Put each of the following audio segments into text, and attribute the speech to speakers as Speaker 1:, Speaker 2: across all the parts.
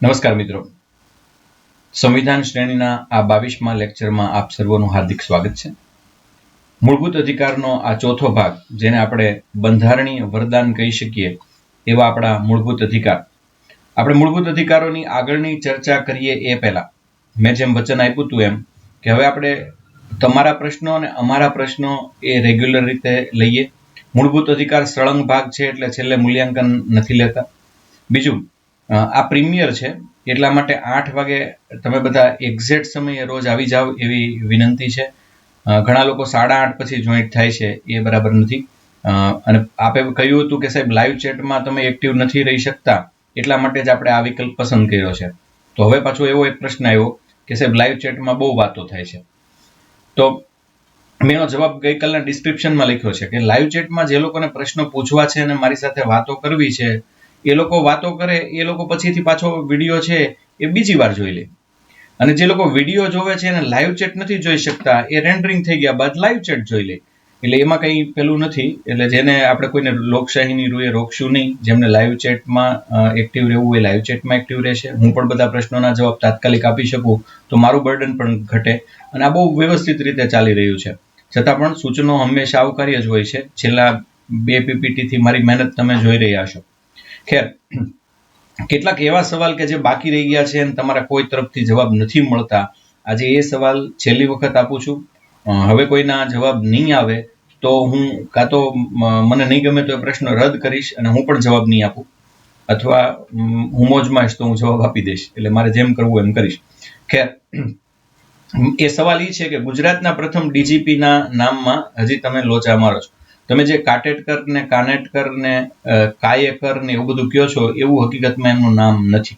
Speaker 1: નમસ્કાર મિત્રો, સંવિધાન શ્રેણીના આ 22મા લેક્ચરમાં આપ સર્વનું હાર્દિક સ્વાગત છે. મૂળભૂત અધિકારનો આ ચોથો ભાગ, જેને આપણે બંધારણીય વરદાન કહી શકીએ, એવા આપણા મૂળભૂત અધિકાર. આપણે મૂળભૂત અધિકારોની આગળની ચર્ચા કરીએ એ પહેલા મેં જેમ વચન આપ્યું હતું એમ કે હવે આપણે તમારા પ્રશ્નો અને અમારા પ્રશ્નો એ રેગ્યુલર રીતે લઈએ. મૂળભૂત અધિકાર સળંગ ભાગ છે એટલે છેલ્લે મૂલ્યાંકન નથી લેતા. બીજું, આ પ્રીમિયર છે એટલા માટે 8 વાગે તમે બધા એક્ઝેક્ટ સમયે રોજ આવી જાઓ એવી વિનંતી છે. ઘણા લોકો 8:30 પછી જોઈન્ટ થાય છે, એ બરાબર નથી. અને આપે કહ્યું હતું કે સાહેબ લાઈવ ચેટમાં તમે એક્ટિવ નથી રહી શકતા, એટલા માટે જ આપણે આ વિકલ્પ પસંદ કર્યો છે. તો હવે પાછો એવો એક પ્રશ્ન આવ્યો કે સાહેબ લાઈવ ચેટમાં બહુ વાતો થાય છે. તો મેં એનો જવાબ ગઈકાલના ડિસ્ક્રિપ્શનમાં લખ્યો છે કે લાઈવ ચેટમાં જે લોકોને પ્રશ્નો પૂછવા છે અને મારી સાથે વાતો કરવી છે, એ લોકો વાતો કરે, એ લોકો પછીથી પાછો વિડીયો છે એ બીજી વાર જોઈ લે. અને જે લોકો વિડીયો જોવે છે અને લાઈવ ચેટ નથી જોઈ શકતા, એ રેન્ડરિંગ થઈ ગયા બાદ લાઈવ ચેટ જોઈ લે. એટલે એમાં કંઈ પેલું નથી. એટલે જેને આપણે કોઈને લોકશાહીની રૂએ રોકશું નહીં. જેમને લાઈવ ચેટમાં એક્ટિવ રહેવું હોય લાઈવ ચેટમાં એક્ટિવ રહેશે. હું પણ બધા પ્રશ્નોના જવાબ તાત્કાલિક આપી શકું તો મારું બર્ડન પણ ઘટે. અને આ બહુ વ્યવસ્થિત રીતે ચાલી રહ્યું છે. છતાં પણ સૂચનો હંમેશા આવકાર્ય જ હોય છે. છેલ્લા 2 પીપીટીથી મારી મહેનત તમે જોઈ રહ્યા છો. ખેર, કેટલાક એવા સવાલ કે જે બાકી રહી ગયા છે અને તમારા કોઈ તરફથી જવાબ નથી મળતા, આજે એ સવાલ છેલ્લી વખત આપું છું. હવે કોઈના જવાબ નહીં આવે તો હું કાં તો મને નહીં ગમે તો એ પ્રશ્ન રદ કરીશ અને હું પણ જવાબ નહીં આપું, અથવા હું મોજમાં તો હું જવાબ આપી દઈશ. એટલે મારે જેમ કરવું એમ કરીશ. ખેર, એ સવાલ એ છે કે ગુજરાતના પ્રથમ ડીજીપીના નામમાં હજી તમે લોચા મારો છો. તમે જે કાટેટકર ને કાનેટકર ને કાયેકર ને એવું બધું કહો છો, એવું હકીકતમાં એમનું નામ નથી.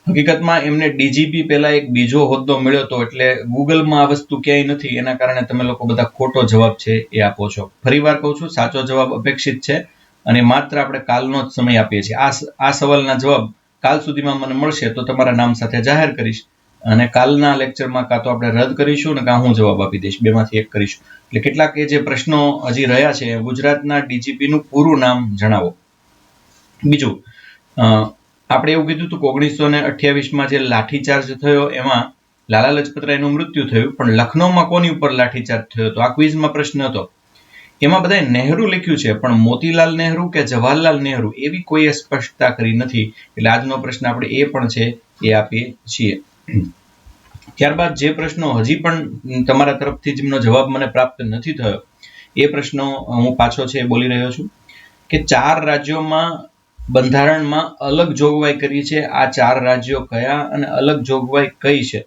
Speaker 1: હકીકતમાં એમને ડીજીપી પહેલા એક બીજો હોદ્દો મળ્યો હતો, એટલે ગૂગલમાં આ વસ્તુ ક્યાંય નથી. એના કારણે તમે લોકો બધા ખોટો જવાબ છે એ આપો છો. ફરીવાર કહું છું, સાચો જવાબ અપેક્ષિત છે અને માત્ર આપણે કાલનો જ સમય આપીએ છીએ. આ સવાલના જવાબ કાલ સુધીમાં મને મળશે તો તમારા નામ સાથે જાહેર કરીશ, અને કાલના લેક્ચરમાં કાં તો આપણે રદ કરીશું ને કાં હું જવાબ આપી દઈશ. બેમાંથી એક કરીશું. એટલે કેટલાક એ જે પ્રશ્નો હજી રહ્યા છે, ગુજરાતના ડીજીપીનું પૂરું નામ જણાવો. બીજું, આપણે એવું કીધું હતું કે 1928માં જે લાઠીચાર્જ થયો એમાં લાલા લજપતરાયનું મૃત્યુ થયું, પણ લખનૌમાં કોની ઉપર લાઠીચાર્જ થયો હતો? આ ક્વિઝમાં પ્રશ્ન હતો. એમાં બધાએ નહેરુ લખ્યું છે, પણ મોતીલાલ નહેરુ કે જવાહરલાલ નહેરુ એવી કોઈએ સ્પષ્ટતા કરી નથી. એટલે આજનો પ્રશ્ન આપણે એ પણ છે એ આપીએ છીએ. ત્યારબાદ જે પ્રશ્નો હજી પણ તમારા તરફથી જેમનો જવાબ મને પ્રાપ્ત નથી થયો, એ પ્રશ્નો હું પાછો છે બોલી રહ્યો છું કે 4 રાજ્યોમાં બંધારણમાં અલગ જોગવાઈ કરી છે. આ 4 રાજ્યો કયા અને અલગ જોગવાઈ કઈ છે?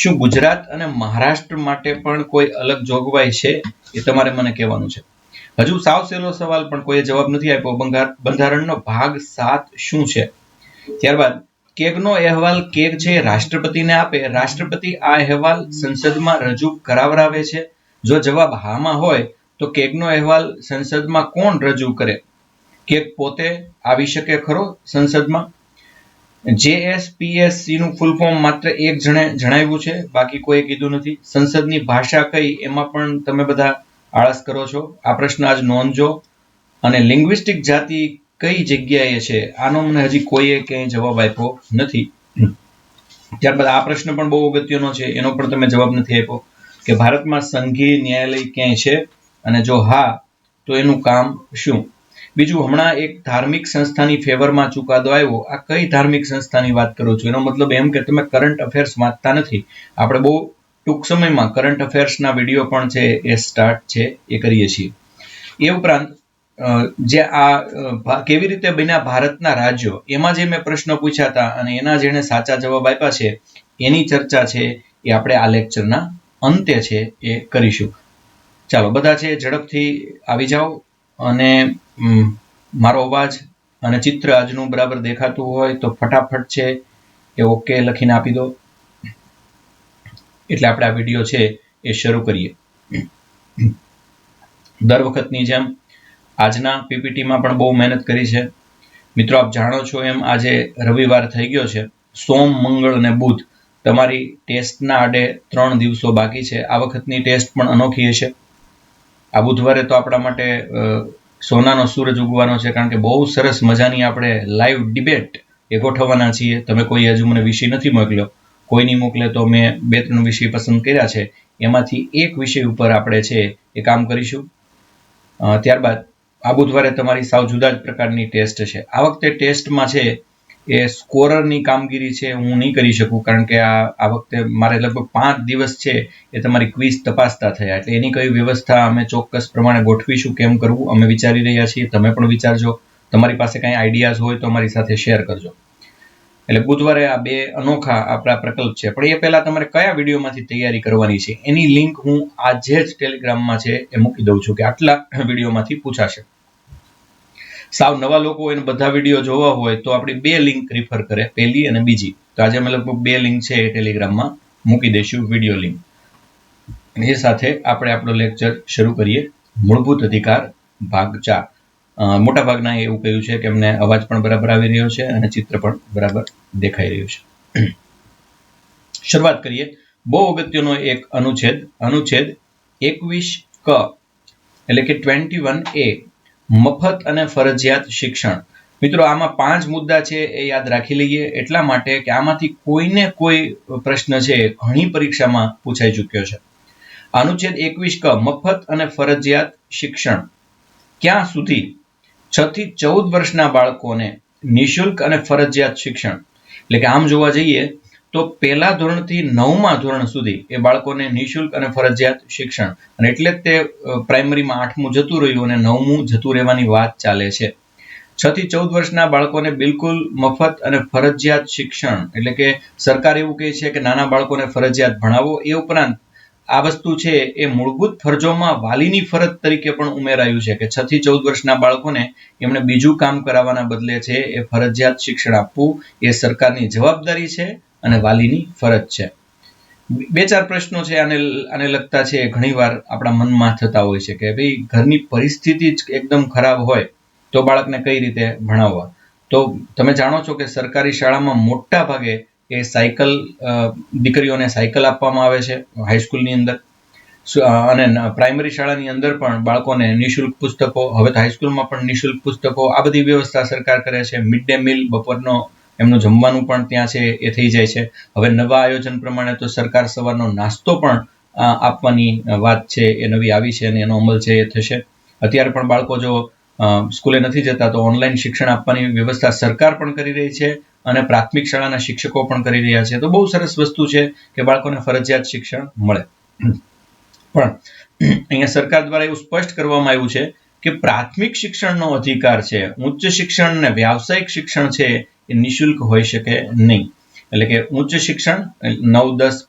Speaker 1: શું ગુજરાત અને મહારાષ્ટ્ર માટે પણ કોઈ અલગ જોગવાઈ છે? એ તમારે મને કહેવાનું છે. હજુ સાવ સહેલો સવાલ પણ કોઈએ જવાબ નથી આપ્યો. બંધારણનો ભાગ 7 શું છે? ત્યારબાદ કેગનો અહેવાલ કેગ છે રાષ્ટ્રપતિને આપે, રાષ્ટ્રપતિ આ અહેવાલ સંસદમાં રજૂ કરાવરાવે છે. જો જવાબ હામાં હોય તો કેગનો અહેવાલ સંસદમાં કોણ રજૂ કરે? કેગ પોતે આવી શકે ખરો સંસદમાં? JSPSC નું ફૂલ ફોર્મ માત્ર એક જણે જણાવ્યું છે, બાકી કોઈ કીધું નથી. સંસદની ભાષા કઈ? એમાં પણ તમે બધા આળસ કરો છો. આ પ્રશ્ન આજ નોંધજો. અને લિંગ્વિસ્ટિક જાતિ કઈ જગ્યાએ છે? આનો મને હજી કોઈએ ક્યાંય જવાબ આપ્યો નથી. ત્યારબાદ આ પ્રશ્ન પણ બહુ અગત્યનો છે, એનો પણ તમે જવાબ નથી આપ્યો કે ભારતમાં સંઘીય ન્યાયાલય ક્યાંય છે, અને જો હા તો એનું કામ શું? બીજું, હમણાં એક ધાર્મિક સંસ્થાની ફેવરમાં ચુકાદો આવ્યો. આ કઈ ધાર્મિક સંસ્થાની વાત કરું છું? એનો મતલબ એમ કે તમે કરંટ અફેર્સ વાંચતા નથી. આપણે બહુ ટૂંક સમયમાં કરંટ અફેર્સના વિડીયો પણ છે એ સ્ટાર્ટ છે એ કરીએ છીએ. એ ઉપરાંત જે આ કેવી રીતે બન્યા ભારતના રાજ્યો, એમાં જે મેં પ્રશ્નો પૂછ્યા હતા અને એના જેણે સાચા જવાબ આપ્યા છે એની ચર્ચા છે એ આપણે આ લેક્ચરના અંતે છે એ કરીશું. ચાલો બધા છે ઝડપથી આવી જાઓ, અને મારો અવાજ અને ચિત્ર આજનું બરાબર દેખાતું હોય તો ફટાફટ છે એ ઓકે લખીને આપી દો, એટલે આપણે આ વિડીયો છે એ શરૂ કરીએ. દર વખતની જેમ આજના પીપીટીમાં પણ બહુ મહેનત કરી છે. મિત્રો, આપ જાણો છો એમ આજે રવિવાર થઈ ગયો છે. સોમ, મંગળ અને બુધ તમારી ટેસ્ટના આડે 3 દિવસો બાકી છે. આ વખતની ટેસ્ટ પણ અનોખી હશે. આ બુધવારે તો આપણા માટે સોનાનો સૂરજ ઉગવાનો છે, કારણ કે બહુ સરસ મજાની આપણે લાઈવ ડિબેટ એ ગોઠવવાના છીએ. તમે કોઈ હજુ મને વિષય નથી મોકલ્યો, કોઈ નહીં મોકલે તો મેં 2-3 વિષય પસંદ કર્યા છે, એમાંથી એક વિષય ઉપર આપણે છે એ કામ કરીશું. ત્યારબાદ આ બુધવારે તમારી સાવ જુદા જ પ્રકારની ટેસ્ટ છે. આ વખતે ટેસ્ટમાં છે એ સ્કોરરની કામગીરી છે હું નહીં કરી શકું, કારણ કે આ વખતે મારે લગભગ 5 દિવસ છે એ તમારી ક્વિઝ તપાસતા થયા, એટલે એની કઈ વ્યવસ્થા અમે ચોક્કસ પ્રમાણે ગોઠવીશું, કેમ કરવું અમે વિચારી રહ્યા છીએ. તમે પણ વિચારજો, તમારી પાસે કંઈ આઈડિયાઝ હોય તો અમારી સાથે શેર કરજો. એટલે બુધવારે આ 2 અનોખા આપણા પ્રકલ્પ છે. પણ એ પહેલા તમારે કયા વિડીયોમાંથી તૈયારી કરવાની છે એની લિંક હું આજે જ ટેલિગ્રામમાં છે એ મૂકી દઉં છું કે આટલા વિડીયોમાંથી પૂછાશે. સાવ નવા લોકો એને બધા વિડીયો જોવા હોય તો આપણી 2 લિંક રિફર કરે, પહેલી અને બીજી. તો આજે અમે લગભગ 2 લિંક છે એ ટેલિગ્રામમાં મૂકી દઈશું, વિડીયો લિંક. એ સાથે આપણે આપણો લેક્ચર શરૂ કરીએ. મૂળભૂત અધિકાર ભાગ 4. મોટા ભાગના એવું કહ્યું છે કે એમને અવાજ પણ બરાબર આવી રહ્યો છે અને ચિત્ર પણ બરાબર દેખાઈ રહ્યું છે. શરૂઆત કરીએ. બહુ અગત્યનો એક અનુચ્છેદ 21 ક એટલે કે 21A, મફત અને ફરજિયાત શિક્ષણ. મિત્રો, આમાં 5 મુદ્દા છે એ યાદ રાખી લઈએ, એટલા માટે કે આમાંથી કોઈને કોઈ પ્રશ્ન છે ઘણી પરીક્ષામાં પૂછાઈ ચૂક્યો છે. અનુચ્છેદ 21 ક, મફત અને ફરજિયાત શિક્ષણ. ક્યાં સુધી? 6 થી 14 વર્ષના બાળકોને નિઃશુલ્ક અને ફરજિયાત શિક્ષણ. એટલે કે આમ જોવા જઈએ તો પહેલા ધોરણથી 9મા ધોરણ સુધી એ બાળકોને નિઃશુલ્ક અને ફરજિયાત શિક્ષણ, અને એટલે જ તે પ્રાઇમરીમાં 8મું જતું રહ્યું અને 9મું જતું રહેવાની વાત ચાલે છે. 6 થી 14 વર્ષના બાળકોને બિલકુલ મફત અને ફરજિયાત શિક્ષણ, એટલે કે સરકાર એવું કહે છે કે નાના બાળકોને ફરજિયાત ભણાવો. એ ઉપરાંત આ વસ્તુ છે એ મૂળભૂત ફરજોમાં વાલીની ફરજ તરીકે પણ ઉમેરાયું છે કે 6 થી 14 વર્ષના બાળકોને એમણે બીજું કામ કરાવવાના બદલે છે એ ફરજિયાત શિક્ષણ આપવું એ સરકારની જવાબદારી છે અને વાલીની ફરજ છે. 2-4 પ્રશ્નો છે આને લગતા છે, ઘણીવાર આપણા મનમાં થતા હોય છે કે ભાઈ ઘરની પરિસ્થિતિ જ એકદમ ખરાબ હોય તો બાળકને કઈ રીતે ભણાવવા. તો તમે જાણો છો કે સરકારી શાળામાં મોટા ભાગે એ સાયકલ, દીકરીઓને સાયકલ આપવામાં આવે છે હાઈસ્કૂલની અંદર, અને પ્રાઇમરી શાળાની અંદર પણ બાળકોને નિઃશુલ્ક પુસ્તકો, હવે તો હાઈસ્કૂલમાં પણ નિઃશુલ્ક પુસ્તકો, આ બધી વ્યવસ્થા સરકાર કરે છે. મિડ ડે મીલ, બપોરનો એમનું જમવાનું પણ ત્યાં છે એ થઈ જાય છે. હવે નવા આયોજન પ્રમાણે તો સરકાર સવારનો નાસ્તો પણ આપવાની વાત છે એ નવી આવી છે અને એનો અમલ છે એ થશે. અત્યારે પણ બાળકો જો સ્કૂલે નથી જતા તો ઓનલાઈન શિક્ષણ આપવાની વ્યવસ્થા સરકાર પણ કરી રહી છે અને પ્રાથમિક શાળાના શિક્ષકો પણ કરી રહ્યા છે. તો બહુ સરસ વસ્તુ છે કે બાળકોને ફરજિયાત શિક્ષણ મળે. પણ અહીંયા સરકાર દ્વારા એવું સ્પષ્ટ કરવામાં આવ્યું છે કે પ્રાથમિક શિક્ષણનો અધિકાર છે, ઉચ્ચ શિક્ષણ અને વ્યાવસાયિક શિક્ષણ છે એ નિઃશુલ્ક હોઈ શકે નહીં. એટલે કે ઉચ્ચ શિક્ષણ 9, 10,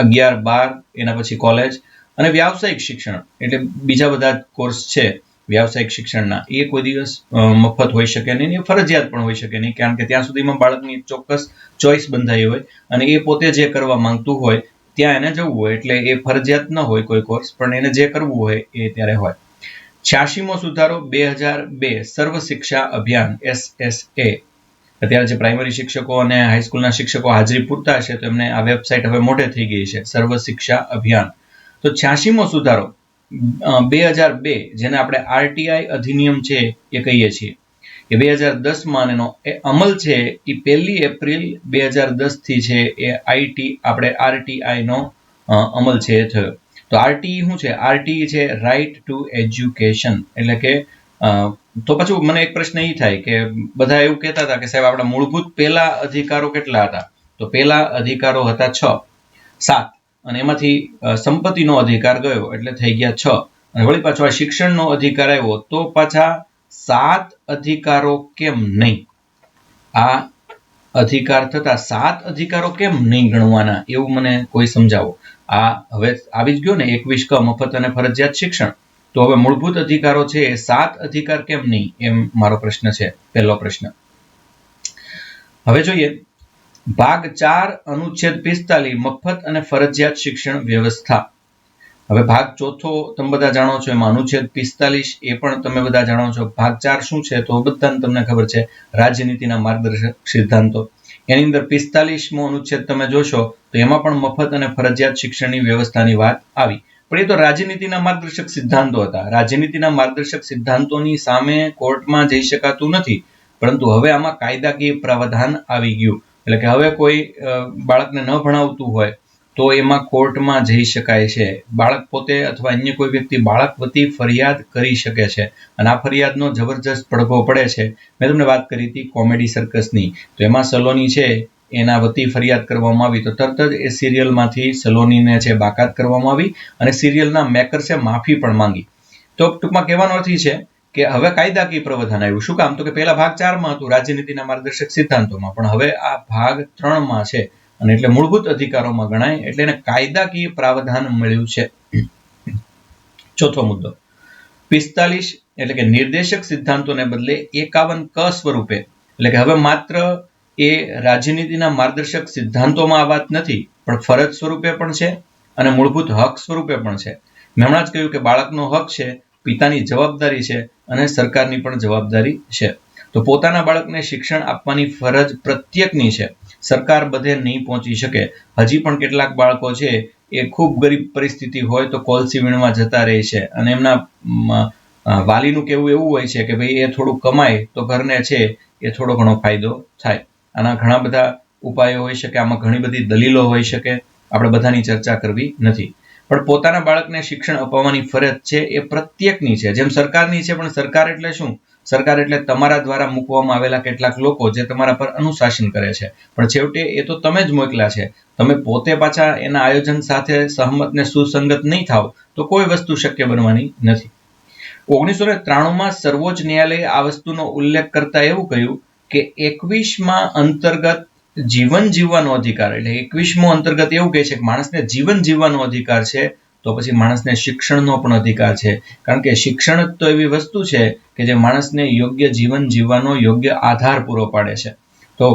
Speaker 1: 11, 12, એના પછી કોલેજ, અને વ્યાવસાયિક શિક્ષણ એટલે બીજા બધા કોર્સ છે વ્યાવસાયિક શિક્ષણના, એ કોઈ દિવસ મફત હોઈ શકે નહીં, એ ફરજિયાત પણ હોઈ શકે નહીં, કારણ કે ત્યાં સુધીમાં બાળકની ચોક્કસ ચોઈસ બંધાઈ હોય અને એ પોતે જે કરવા માંગતું હોય ત્યાં એને જવું હોય, એટલે એ ફરજિયાત ન હોય કોઈ કોર્સ, પણ એને જે કરવું હોય એ ત્યારે હોય. 86મો સુધારો 2002 સર્વ શિક્ષા અભિયાન SSA. અત્યારે જે પ્રાઇમરી શિક્ષકો અને હાઈસ્કૂલના શિક્ષકો હાજરી પૂરતા હશે તો એમને આ વેબસાઇટ હવે મોઢે થઈ ગઈ છે, સર્વ શિક્ષા અભિયાન. તો 86મો સુધારો 2002, જેને આપણે RTI અધિનિયમ છે એ કહીએ છીએ, એ 2010માં એનો અમલ છે એ 1 એપ્રિલ 2010 થી છે એ આપણે RTI નો અમલ છે એ થયો. તો RTE શું છે? RTE છે રાઇટ ટુ એજ્યુકેશન. એટલે કે તો પાછું મને એક પ્રશ્ન એ થાય કે બધા એવું કહેતા હતા કે સાહેબ આપણા મૂળભૂત પહેલા અધિકારો કેટલા હતા? તો પહેલા અધિકારો હતા 7, અને એમાંથી સંપત્તિનો અધિકાર ગયો એટલે થઈ ગયા 6, અને વળી પાછો આ શિક્ષણનો અધિકાર આવ્યો તો પાછા 7 અધિકારો કેમ નહીં? આ અધિકાર થતા 7 અધિકારો કેમ નહીં ગણવાના, એવું મને કોઈ સમજાવો. આ હવે આવી જ ગયો ને 21 ક, મફત અને ફરજિયાત શિક્ષણ. તો હવે મૂળભૂત અધિકારો છે એ 7 અધિકાર કેમ નહીં, એમ મારો પ્રશ્ન છે, પહેલો પ્રશ્ન. હવે જોઈએ ભાગ 4 અનુચ્છેદ 45 મફત અને ફરજિયાત શિક્ષણ વ્યવસ્થા. હવે ભાગ 4 તમે બધા જાણો છો, એમાં અનુચ્છેદ 45 એ પણ તમે બધા જાણો છો. ભાગ 4 શું છે તો બધાને તમને ખબર છે, રાજ્યનીતિના માર્ગદર્શક સિદ્ધાંતો. એની અંદર 45મો અનુચ્છેદ તમે જોશો તો એમાં પણ મફત અને ફરજિયાત શિક્ષણની વ્યવસ્થાની વાત આવી. પણ એ તો રાજ્યનીતિના માર્ગદર્શક સિદ્ધાંતો હતા. રાજ્યનીતિના માર્ગદર્શક સિદ્ધાંતોની સામે કોર્ટમાં જઈ શકાતું નથી, પરંતુ હવે આમાં કાયદાકીય પ્રાવધાન આવી ગયું, એટલે કે હવે કોઈ બાળકને ન ભણાવતું હોય તો એમાં કોર્ટમાં જઈ શકાય છે. બાળક પોતે અથવા અન્ય કોઈ વ્યક્તિ બાળક વતી ફરિયાદ કરી શકે છે, અને આ ફરિયાદનો જબરજસ્ત પડઘો પડે છે. મેં તમને વાત કરી હતી કોમેડી સર્કસની, તો એમાં સલોની છે એના વતી ફરિયાદ કરવામાં આવી તો તરત જ એ સિરિયલમાંથી સલોનીને છે બાકાત કરવામાં આવી અને સિરિયલના મેકર્સે માફી પણ માંગી. તો ટૂંકમાં કહેવાનો અર્થ છે કે હવે કાયદાકીય પ્રાવધાન આવ્યું. શું કામ? તો કે પહેલા ભાગ 4માં હતું રાજનીતિના માર્ગદર્શક સિદ્ધાંતોમાં, પણ હવે આ ભાગ 3માં છે અને એટલે મૂળભૂત અધિકારોમાં ગણાય, એટલે એને કાયદાકીય પ્રાવધાન મળ્યું છે. ચોથો મુદ્દો 45 એટલે કે નિર્દેશક સિદ્ધાંતોને બદલે 51 ક સ્વરૂપે, એટલે કે હવે માત્ર એ રાજનીતિના માર્ગદર્શક સિદ્ધાંતોમાં આ વાત નથી, પણ ફરજ સ્વરૂપે પણ છે અને મૂળભૂત હક સ્વરૂપે પણ છે. મેં હમણાં જ કહ્યું કે બાળકનો હક છે, પિતાની જવાબદારી છે અને સરકારની પણ જવાબદારી છે. તો પોતાના બાળકને શિક્ષણ આપવાની ફરજ પ્રત્યેકની છે. સરકાર બધે નહીં પહોંચી શકે. હજી પણ કેટલાક બાળકો છે એ ખૂબ ગરીબ પરિસ્થિતિ હોય તો કોલસી વીણવા જતા રહે છે અને એમના વાલીનું કહેવું એવું હોય છે કે ભાઈ એ થોડું કમાય તો ઘરને છે એ થોડો ઘણો ફાયદો થાય. આના ઘણા બધા ઉપાયો હોઈ શકે, આમાં ઘણી બધી દલીલો હોઈ શકે, આપણે બધાની ચર્ચા કરવી નથી. પણ પોતાના બાળકને શિક્ષણ અપાવવાની ફરજ છે એ પ્રત્યેકની છે, જેમ સરકારની છે. પણ સરકાર એટલે શું? સરકાર એટલે તમારા દ્વારા મૂકવામાં આવેલા કેટલાક લોકો જે તમારા પર અનુશાસન કરે છે, પણ છેવટે એ તો તમે જ મોકલ્યા છે. તમે પોતે પાછા એના આયોજન સાથે સહમત ને સુસંગત નહીં થાવ તો કોઈ વસ્તુ શક્ય બનવાની નથી. 1993માં સર્વોચ્ચ ન્યાયાલયે આ વસ્તુનો ઉલ્લેખ કરતા એવું કહ્યું કે 21માં અંતર્ગત જીવન જીવવાનો અધિકાર, એટલે 21મો અંતર્ગત એવું કહે છે કે માણસને જીવન જીવવાનો અધિકાર છે, તો પછી માણસને શિક્ષણનો પણ અધિકાર છે. કારણ કે શિક્ષણ જ તો એવી વસ્તુ છે કે જે માણસને યોગ્ય જીવન જીવવાનો યોગ્ય આધાર પૂરો પાડે છે. તો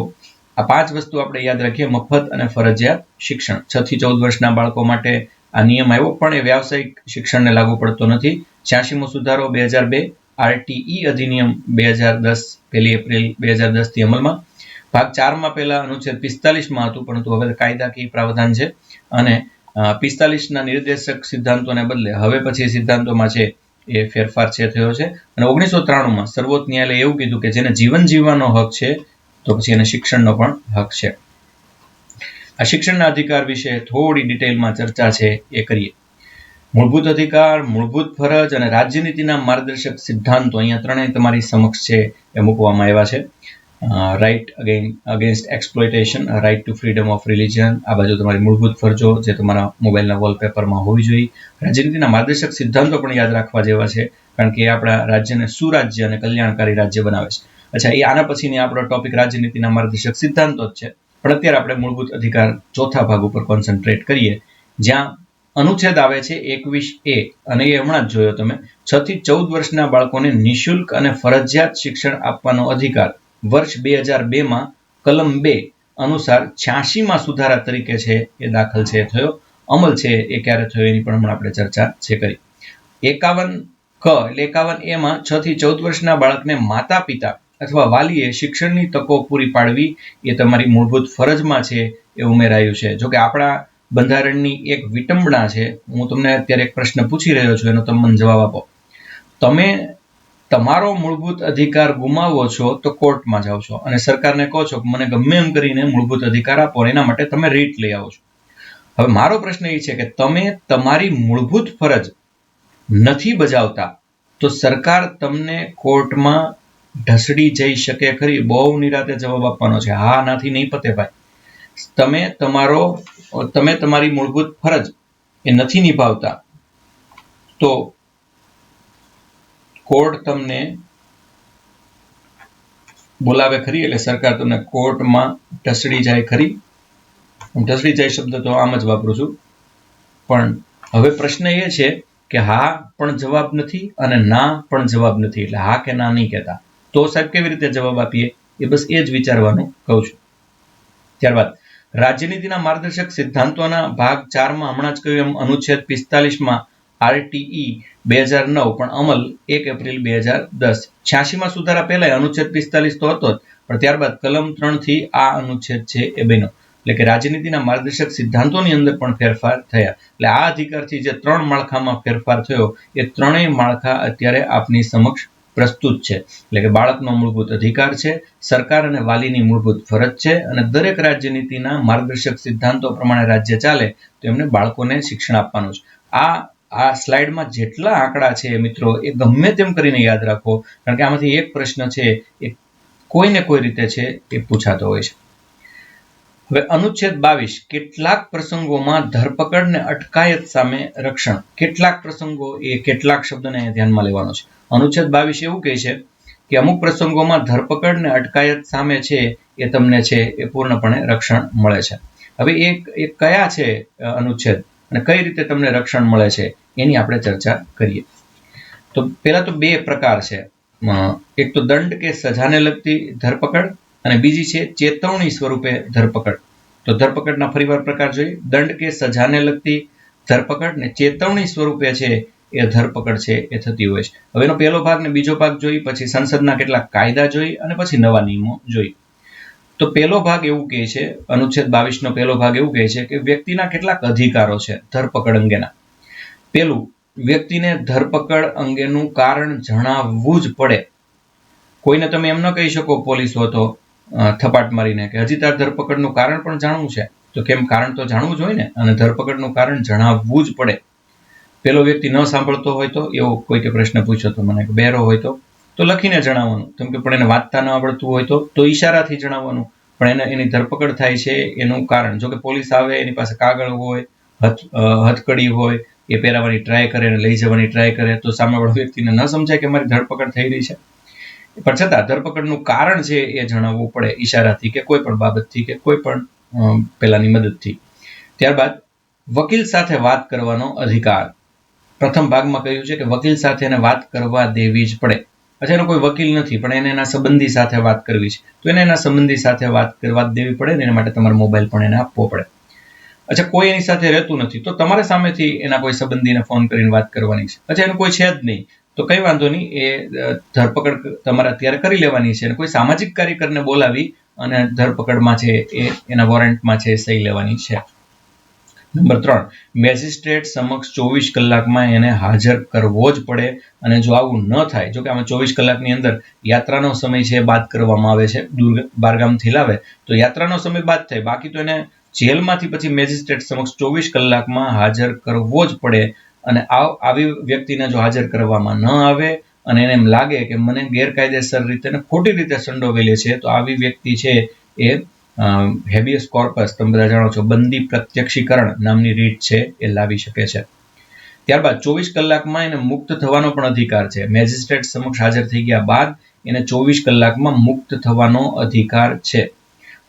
Speaker 1: આ 5 વસ્તુ આપણે યાદ રાખીએ: મફત અને ફરજિયાત શિક્ષણ. 6 થી 14 વર્ષના બાળકો માટે આ નિયમ આવ્યો, પણ એ વ્યાવસાયિક શિક્ષણને લાગુ પડતો નથી. 86મો સુધારો 2002, આરટીઈ અધિનિયમ 2010, 1 એપ્રિલ 2010 થી અમલમાં. ભાગ 4માં પહેલા અનુચ્છેદ 45માં હતું, પરંતુ હવે કાયદાકીય પ્રાવધાન છે અને 45ના નિર્દેશક સિદ્ધાંતોને બદલે હવે પછી સિદ્ધાંતોમાં છે એ ફેરફાર છે થયો છે. અને 1993માં સર્વોચ્ચ ન્યાયાલયે એવું કીધું કે જેને જીવન જીવવાનો હક છે તો પછી એને શિક્ષણનો પણ હક છે. આ શિક્ષણના અધિકાર વિશે થોડી ડિટેલમાં ચર્ચા છે એ કરીએ. મૂળભૂત અધિકાર, મૂળભૂત ફરજ અને રાજ્યનીતિના માર્ગદર્શક સિદ્ધાંતો અહીંયા ત્રણેય તમારી સમક્ષ છે એ મૂકવામાં આવ્યા છે. Right against exploitation, right to freedom of religion, આ બાજુ તમારી મૂળભૂત ફરજો જે તમારા મોબાઈલના વોલપેપરમાં હોવી જોઈએ. રાજ્યનીતિના માર્ગદર્શક સિદ્ધાંતો પણ યાદ રાખવા જેવા છે, કારણ કે એ આપણા રાજ્યને સુરાજ્ય અને કલ્યાણકારી રાજ્ય બનાવે છે. અચ્છા, એ આના પછીની આપણો ટોપિક રાજ્યનીતિના માર્ગદર્શક સિદ્ધાંતો જ છે, પણ અત્યારે આપણે મૂળભૂત અધિકાર ચોથા ભાગ ઉપર કોન્સન્ટ્રેટ કરીએ, જ્યાં અનુચ્છેદ આવે છે 21A, અને એ હમણાં જ જોયો તમે. 6 થી 14 વર્ષના બાળકોને નિઃશુલ્ક અને ફરજિયાત શિક્ષણ આપવાનો અધિકાર વર્ષ 2002માં કલમ 2 અનુસાર 86માં સુધારા તરીકે છે એ દાખલ છે થયો. અમલ છે એ ક્યારે થયો એની પણ હમણાં આપણે ચર્ચા છે કરી. 51K એટલે 51Aમાં 6 થી 14 વર્ષના બાળકને માતા પિતા અથવા વાલીએ શિક્ષણની તકો પૂરી પાડવી એ તમારી મૂળભૂત ફરજમાં છે એ ઉમેરાયું છે. જોકે આપણા બંધારણની એક વિટંબણા છે. હું તમને અત્યારે એક પ્રશ્ન પૂછી રહ્યો છું, એનો તમે મને જવાબ આપો. તમે તમારો મૂળભૂત અધિકાર ગુમાવો છો તો કોર્ટમાં જાઓ છો અને સરકારને કહો છો કે મને ગમે એમ કરીને મૂળભૂત અધિકાર આપો, એના માટે તમે રીટ લઈ આવો છો. હવે મારો પ્રશ્ન એ છે કે તમે તમારી મૂળભૂત ફરજ નથી બજાવતા તો સરકાર તમને કોર્ટમાં ઢસડી જઈ શકે ખરી? બહુ નિરાતે જવાબ આપવાનો છે, હા નાથી નહીં પતે ભાઈ. તમે તમારી મૂળભૂત ફરજ એ નથી નિભાવતા તો કોર્ટ તમને બોલાવે ખરી, એટલે સરકાર તમને કોર્ટમાં ઢસડી જાય ખરી. ઢસડી જાય શબ્દ તો આમ જ વાપરું છું, પણ હવે પ્રશ્ન એ છે કે હા પણ જવાબ નથી અને ના પણ જવાબ નથી, એટલે હા કે ના નહીં કહેતા. તો સાહેબ કેવી રીતે જવાબ આપીએ? એ બસ એ જ વિચારવાનું કહું છું. ત્યારબાદ રાજ્યનીતિના માર્ગદર્શક સિદ્ધાંતોના ભાગ 4માં હમણાં જ કહ્યું એમ અનુચ્છેદ 45માં આરટીઈ 2009 પણ અમલ 1 એપ્રિલ 2010. 86માં સુધારા પહેલા અનુચ્છેદ 45 તો હતો જ, પણ ત્યારબાદ કલમ 3 થી આ અનુચ્છેદ છે એ બન્યો, એટલે કે રાજ્યનીતિના માર્ગદર્શક સિદ્ધાંતોની અંદર પણ ફેરફાર થયા. એટલે આ અધિકારથી જે 3 માળખામાં ફેરફાર થયો એ ત્રણેય માળખા અત્યારે આપની સમક્ષ પ્રસ્તુત છે. એટલે કે બાળકનો મૂળભૂત અધિકાર છે, સરકાર અને વાલીની મૂળભૂત ફરજ છે, અને દરેક રાજ્ય નીતિના માર્ગદર્શક સિદ્ધાંતો પ્રમાણે રાજ્ય ચાલે તો એમને બાળકોને શિક્ષણ આપવાનું છે. આ સ્લાઇડમાં જેટલા આંકડા છે મિત્રો, એ ગમે તેમ કરીને યાદ રાખો, કારણ કે આમાંથી એક પ્રશ્ન છે એ કોઈને કોઈ રીતે છે એ પૂછાતો હોય છે. હવે અનુચ્છેદ 22, કેટલાક પ્રસંગોમાં ધરપકડ ને અટકાયત સામે રક્ષણ. કેટલાક પ્રસંગો, એ કેટલાક શબ્દને ધ્યાનમાં લેવાનો છે. અનુચ્છેદ 22 એવું કહે છે કે અમુક પ્રસંગોમાં ધરપકડ ને અટકાયત સામે છે એ તમને છે એ પૂર્ણપણે રક્ષણ મળે છે. હવે એ કયા છે અનુચ્છેદ અને કઈ રીતે તમને રક્ષણ મળે છે એની આપણે ચર્ચા કરીએ. તો પહેલા તો બે પ્રકાર છે. એક તો દંડ કે સજાને લગતી ધરપકડ અને બીજી છે ચેતવણી સ્વરૂપે ધરપકડ. તો ધરપકડના ફરીવાર પ્રકાર જોઈએ. દંડ કે સજાને લગતી ધરપકડ ને ચેતવણી સ્વરૂપે છે એ ધરપકડ છે એ થતી હોય છે. હવે એનો પહેલો ભાગ ને બીજો ભાગ જોઈ, પછી સંસદના કેટલાક કાયદા જોઈ અને પછી નવા નિયમો જોઈ. તો પહેલો ભાગ એવું કહે છે, અનુચ્છેદ 22 નો પહેલો ભાગ એવું કહે છે કે વ્યક્તિના કેટલાક અધિકારો છે ધરપકડ અંગેના. પેલું, વ્યક્તિને ધરપકડ અંગેનું કારણ જણાવવું જ પડે. કોઈને તમે એમ ન કહી શકો પોલીસ હો તો થપાટ મારીને કે હજી તાર ધરપકડનું કારણ પણ જાણવું છે. તો કેમ, કારણ તો જાણવું જ હોય ને, અને ધરપકડનું કારણ જણાવવું જ પડે. પેલો વ્યક્તિ ન સાંભળતો હોય તો, એવો કોઈકે પ્રશ્ન પૂછ્યો તો મને, બહેરો હોય તો લખીને જણાવવાનું. કેમ કે પણ એને વાંચતા ન આવડતું હોય તો ઈશારાથી જણાવવાનું. પણ એની ધરપકડ થાય છે એનું કારણ, જો કે પોલીસ આવે એની પાસે કાગળ હોય, હથકડી હોય, એ પહેરાવાની ટ્રાય કરે અને લઈ જવાની ટ્રાય કરે તો સામેવાળા વ્યક્તિને ન સમજાય કે મારી ધરપકડ થઈ રહી છે. પણ છતાં ધરપકડનું કારણ છે એ જણાવવું પડે ઈશારાથી કે કોઈ પણ બાબતથી કે કોઈ પણ પેલાની મદદથી. ત્યારબાદ વકીલ સાથે વાત કરવાનો અધિકાર. પ્રથમ ભાગમાં કહ્યું છે કે વકીલ સાથે એને વાત કરવા દેવી જ પડે. અચ્છા, એનો કોઈ વકીલ નથી પણ એને એના સંબંધી સાથે વાત કરવી છે, તો એને એના સંબંધી સાથે વાત કરવા દેવી પડે ને એના માટે તમારો મોબાઈલ પણ એને આપવો પડે. અચ્છા, કોઈ એની સાથે રહેતું નથી તો તમારે સામેથી એના કોઈ સંબંધીને ફોન કરીને વાત કરવાની છે. અચ્છા, એનું કોઈ છે જ નહીં તો કંઈ વાંધો નહીં, એ ધરપકડ તમારે અત્યારે કરી લેવાની છે. અને કોઈ સામાજિક કાર્યકરને બોલાવી અને ધરપકડમાં છે એ એના વોરંટમાં છે સહી લેવાની છે. નંબર 3, મેજિસ્ટ્રેટ સમક્ષ 24 કલાકમાં એને હાજર કરવો જ પડે. અને જો આવું ન થાય, જો કે આમાં 24 કલાકની અંદર યાત્રાનો સમય છે બાદ કરવામાં આવે છે, દૂર બારગામથી લાવે તો યાત્રાનો સમય બાદ થાય, બાકી તો એને જેલમાંથી પછી મેજિસ્ટ્રેટ સમક્ષ 24 કલાકમાં હાજર કરવો જ પડે. અને આવી વ્યક્તિને જો હાજર કરવામાં ન આવે અને એને એમ લાગે કે મને ગેરકાયદેસર રીતે ને ખોટી રીતે સંડોવેલી છે, તો આવી વ્યક્તિ છે એ હેબિયસ કોર્પસ, તમે બધા જાણો છો, બંદી પ્રત્યક્ષીકરણ નામની રીત છે એ લાવી શકે છે. ત્યારબાદ 24 કલાકમાં એને મુક્ત થવાનો પણ અધિકાર છે. મેજિસ્ટ્રેટ સમક્ષ હાજર થઈ ગયા બાદ એને 24 કલાકમાં મુક્ત થવાનો અધિકાર છે.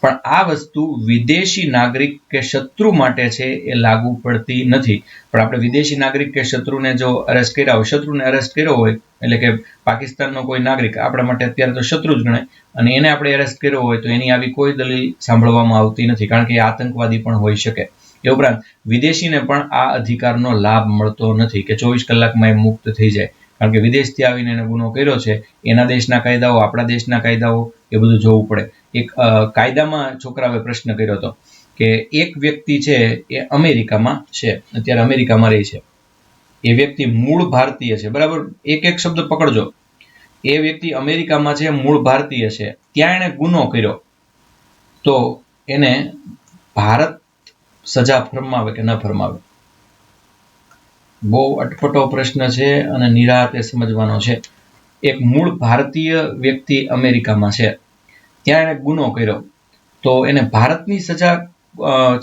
Speaker 1: પણ આ વસ્તુ વિદેશી નાગરિક કે શત્રુ માટે છે એ લાગુ પડતી નથી. પણ આપણે વિદેશી નાગરિક કે શત્રુને જો અરેસ્ટ કર્યા હોય, શત્રુને અરેસ્ટ કર્યો હોય, એટલે કે પાકિસ્તાનનો કોઈ નાગરિક આપણા માટે અત્યારે તો શત્રુ જ ગણાય, અને એને આપણે અરેસ્ટ કર્યો હોય તો એની આવી કોઈ દલીલ સાંભળવામાં આવતી નથી, કારણ કે એ આતંકવાદી પણ હોઈ શકે. એ ઉપરાંત વિદેશીને પણ આ અધિકારનો લાભ મળતો નથી કે 24 કલાકમાં એ મુક્ત થઈ જાય, કારણ કે વિદેશથી આવીને એને ગુનો કર્યો છે, એના દેશના કાયદાઓ, આપણા દેશના કાયદાઓ, એ બધું જોવું પડે. એક કાયદામાં છોકરાઓએ પ્રશ્ન કર્યો હતો કે એક વ્યક્તિ છે એ અમેરિકામાં છે, અત્યારે અમેરિકામાં રહે છે, એ વ્યક્તિ મૂળ ભારતીય છે, બરાબર, એક શબ્દ પકડજો, એ વ્યક્તિ અમેરિકામાં છે, મૂળ ભારતીય છે, ત્યાં એને ગુનો કર્યો તો એને ભારત સજા ફરમાવે કે ન ફરમાવે? બહુ અટપટો પ્રશ્ન છે અને નિરાતે સમજવાનો છે. એક મૂળ ભારતીય વ્યક્તિ અમેરિકામાં છે, ત્યાં એને ગુનો કર્યો તો એને ભારતની સજા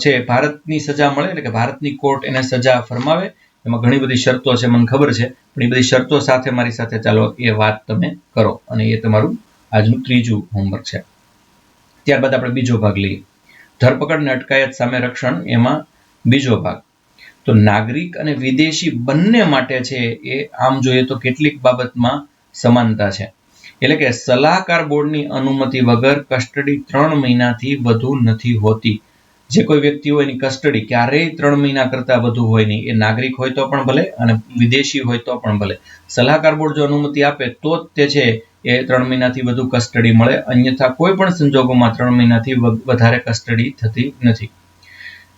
Speaker 1: છે, ભારતની સજા મળે, એટલે કે ભારતની કોર્ટ એને સજા ફરમાવે. એમાં ઘણી બધી શરતો છે, મને ખબર છે, પણ એ બધી શરતો સાથે મારી સાથે ચાલો એ વાત તમે કરો, અને એ તમારું આજનું ત્રીજું હોમવર્ક છે. ત્યારબાદ આપણે બીજો ભાગ લઈએ, ધરપકડ અને અટકાયત સામે રક્ષણ, એમાં બીજો ભાગ. તો નાગરિક અને વિદેશી બંને માટે છે એ આમ જોઈએ તો કેટલીક બાબતમાં સમાનતા છે. એટલે કે સલાહકાર બોર્ડની અનુમતિ વગર કસ્ટડી 3 મહિનાથી વધુ નથી હોતી. જે કોઈ વ્યક્તિ હોય એની કસ્ટડી ક્યારેય 3 મહિના કરતા વધુ હોય નહીં, એ નાગરિક હોય તો પણ ભલે અને વિદેશી હોય તો પણ ભલે. સલાહકાર બોર્ડ જો અનુમતિ આપે તો જ તે છે એ 3 મહિનાથી વધુ કસ્ટડી મળે, અન્યથા કોઈ પણ સંજોગોમાં 3 મહિનાથી વધારે કસ્ટડી થતી નથી.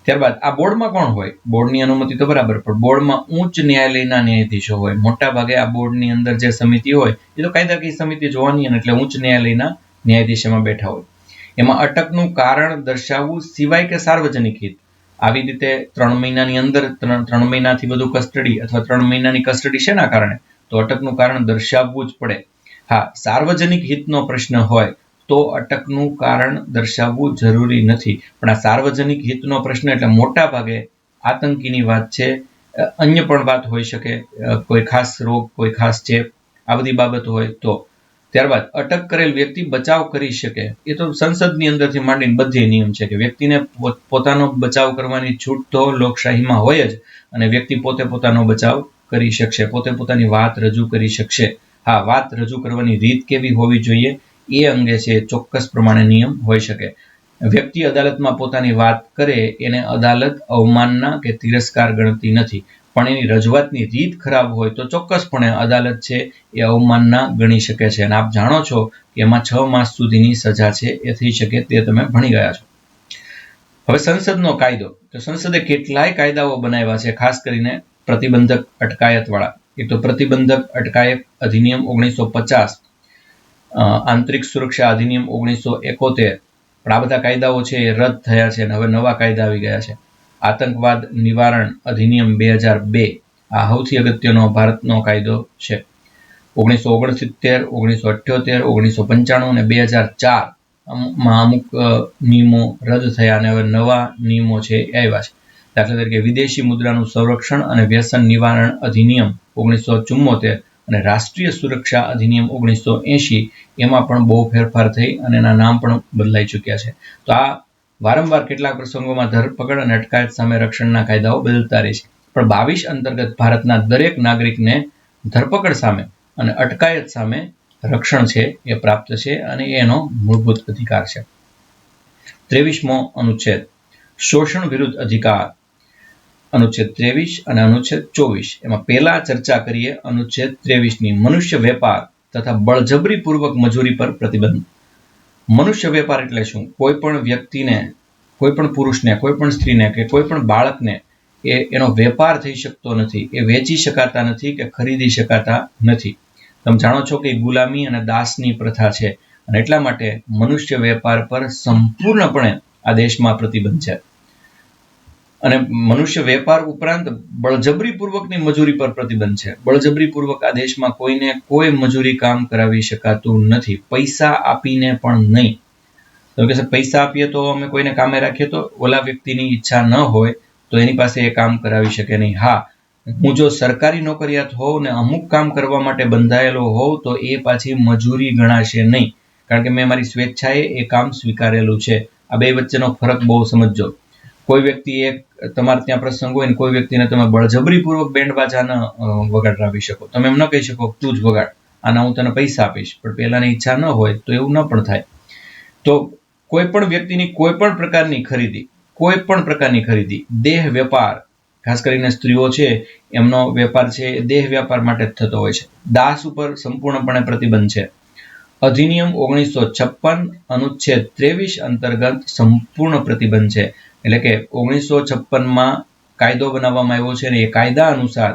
Speaker 1: ત્યારબાદ આ બોર્ડમાં કોણ હોય? બોર્ડની અનુમતિ તો બરાબર, પણ બોર્ડમાં ઉચ્ચ ન્યાયાલયના ન્યાયાધીશો હોય. મોટા ભાગે આ બોર્ડની અંદર જે સમિતિ હોય એ તો કાયદાકીય સમિતિ જોવાની, એટલે ઉચ્ચ ન્યાયાલયના ન્યાયાધીશ એમાં બેઠા હોય. એમાં અટકનું કારણ દર્શાવવું સિવાય કે સાર્વજનિક હિત. આવી રીતે 3 મહિનાની અંદર 3 મહિનાથી વધુ કસ્ટડી અથવા 3 મહિનાની કસ્ટડી શેના કારણે? તો અટકનું કારણ દર્શાવવું જ પડે. હા, સાર્વજનિક હિતનો પ્રશ્ન હોય તો અટકનું કારણ દર્શાવવું જરૂરી નથી. પણ આ સાર્વજનિક હિતનો પ્રશ્ન એટલે મોટા ભાગે આતંકીની વાત છે, અન્ય પણ વાત હોઈ શકે, કોઈ ખાસ રોગ, કોઈ ખાસ ચેપ, આ બધી બાબત હોય તો. ત્યારબાદ અટક કરેલ વ્યક્તિ બચાવ કરી શકે. એ તો સંસદની અંદરથી માંડીને બધે નિયમ છે કે વ્યક્તિને પોતાનો બચાવ કરવાની છૂટ તો લોકશાહીમાં હોય જ, અને વ્યક્તિ પોતે પોતાનો બચાવ કરી શકશે, પોતે પોતાની વાત રજૂ કરી શકશે. હા, વાત રજૂ કરવાની રીત કેવી હોવી જોઈએ એ અંગે છે ચોક્કસ પ્રમાણે નિયમ હોઈ શકે. વ્યક્તિ અદાલતમાં પોતાની વાત કરે એને અદાલત અવમાનના કે તિરસ્કાર ગણતી નથી, પણ એની રજૂઆતની રીત ખરાબ હોય તો ચોક્કસપણે અદાલત છે એ અવમાનના ગણી શકે છે. અને આપ જાણો છો કે એમાં 6 માસ સુધીની સજા છે એ થઈ શકે, તે તમે ભણી ગયા છો. હવે સંસદનો કાયદો. તો સંસદે કેટલાય કાયદાઓ બનાવ્યા છે, ખાસ કરીને પ્રતિબંધક અટકાયતવાળા. એક તો પ્રતિબંધક અટકાયત અધિનિયમ 1950, આંતરિક સુરક્ષા અધિનિયમ 1971. પણ આ બધા કાયદાઓ છે એ રદ થયા છે અને હવે નવા કાયદા આવી ગયા છે. આતંકવાદ નિવારણ અધિનિયમ 2002, આ સૌથી અગત્યનો ભારતનો કાયદો છે. 1969, 1978, 1995 અને 2004 માં અમુક નિયમો રદ થયા અને હવે નવા નિયમો છે એ આવ્યા છે. દાખલા તરીકે વિદેશી મુદ્રાનું સંરક્ષણ અને વ્યસન નિવારણ અધિનિયમ 1974 અને રાષ્ટ્રીય સુરક્ષા અધિનિયમ 1980, એમાં પણ બહુ ફેરફાર થઈ અને એના નામ પણ બદલાઈ ચૂક્યા છે. તો આ વારંવાર કેટલાક પ્રસંગોમાં ધરપકડ અને અટકાયત સામે રક્ષણના કાયદાઓ બદલતા રહે છે. પણ 22 અંતર્ગત ભારતના દરેક નાગરિકને ધરપકડ સામે અને અટકાયત સામે રક્ષણ છે એ પ્રાપ્ત છે અને એનો મૂળભૂત અધિકાર છે. 23મો અનુચ્છેદ શોષણ વિરુદ્ધ અધિકાર. અનુચ્છેદ 23 અને અનુચ્છેદ 24. એમાં પહેલા ચર્ચા કરીએ અનુચ્છેદ 23ની, મનુષ્ય વેપાર તથા બળજબરીપૂર્વક મજૂરી પર પ્રતિબંધ. મનુષ્ય વેપાર એટલે શું? કોઈ પણ વ્યક્તિને, કોઈ પણ પુરુષને, કોઈ પણ સ્ત્રીને કે કોઈ પણ બાળકને એનો વેપાર થઈ શકતો નથી, એ વેચી શકાતા નથી કે ખરીદી શકાતા નથી. તમે જાણો છો કે ગુલામી અને દાસની પ્રથા છે, અને એટલા માટે મનુષ્ય વેપાર પર સંપૂર્ણપણે આ દેશમાં પ્રતિબંધ છે. અને મનુષ્ય વેપાર ઉપરાંત બળજબરીપૂર્વકની મજૂરી પર પ્રતિબંધ છે. બળજબરીપૂર્વક આ દેશમાં કોઈને કોઈ મજૂરી કામ કરાવી શકાતું નથી, પૈસા આપીને પણ નહીં. તો કે પૈસા આપીએ તો અમે કોઈને કામે રાખીએ તો ઓલા વ્યક્તિની ઈચ્છા ન હોય તો એની પાસે એ કામ કરાવી શકે નહીં. હા, હું જો સરકારી નોકરિયાત હોઉં ને અમુક કામ કરવા માટે બંધાયેલો હોઉં તો એ પાછી મજૂરી ગણાશે નહીં, કારણ કે મેં મારી સ્વેચ્છાએ એ કામ સ્વીકારેલું છે. આ બે વચ્ચેનો ફરક બહુ સમજજો. કોઈ વ્યક્તિ એક તમારે ત્યાં પ્રસંગ હોય ને કોઈ વ્યક્તિને તમે બળજબરીપૂર્વક બેન્ડ બાજા ન વગાડાવી શકો. તમે એમ ન કહી શકો તું જ વગાડ, આના હું તને પૈસા આપીશ, પણ પેલાની ઈચ્છા ન હોય તો એવું ન પણ થાય. તો કોઈ પણ વ્યક્તિની કોઈ પણ પ્રકારની ખરીદી, દેહ વેપાર, ખાસ કરીને સ્ત્રીઓ છે એમનો વેપાર છે દેહ વેપાર માટે જ થતો હોય છે. દાસ ઉપર સંપૂર્ણપણે પ્રતિબંધ છે. અધિનિયમ 1956 અનુચ્છેદ 23 અંતર્ગત સંપૂર્ણ પ્રતિબંધ છે. એટલે કે 1956માં કાયદો બનાવવામાં આવ્યો છે અને એ કાયદા અનુસાર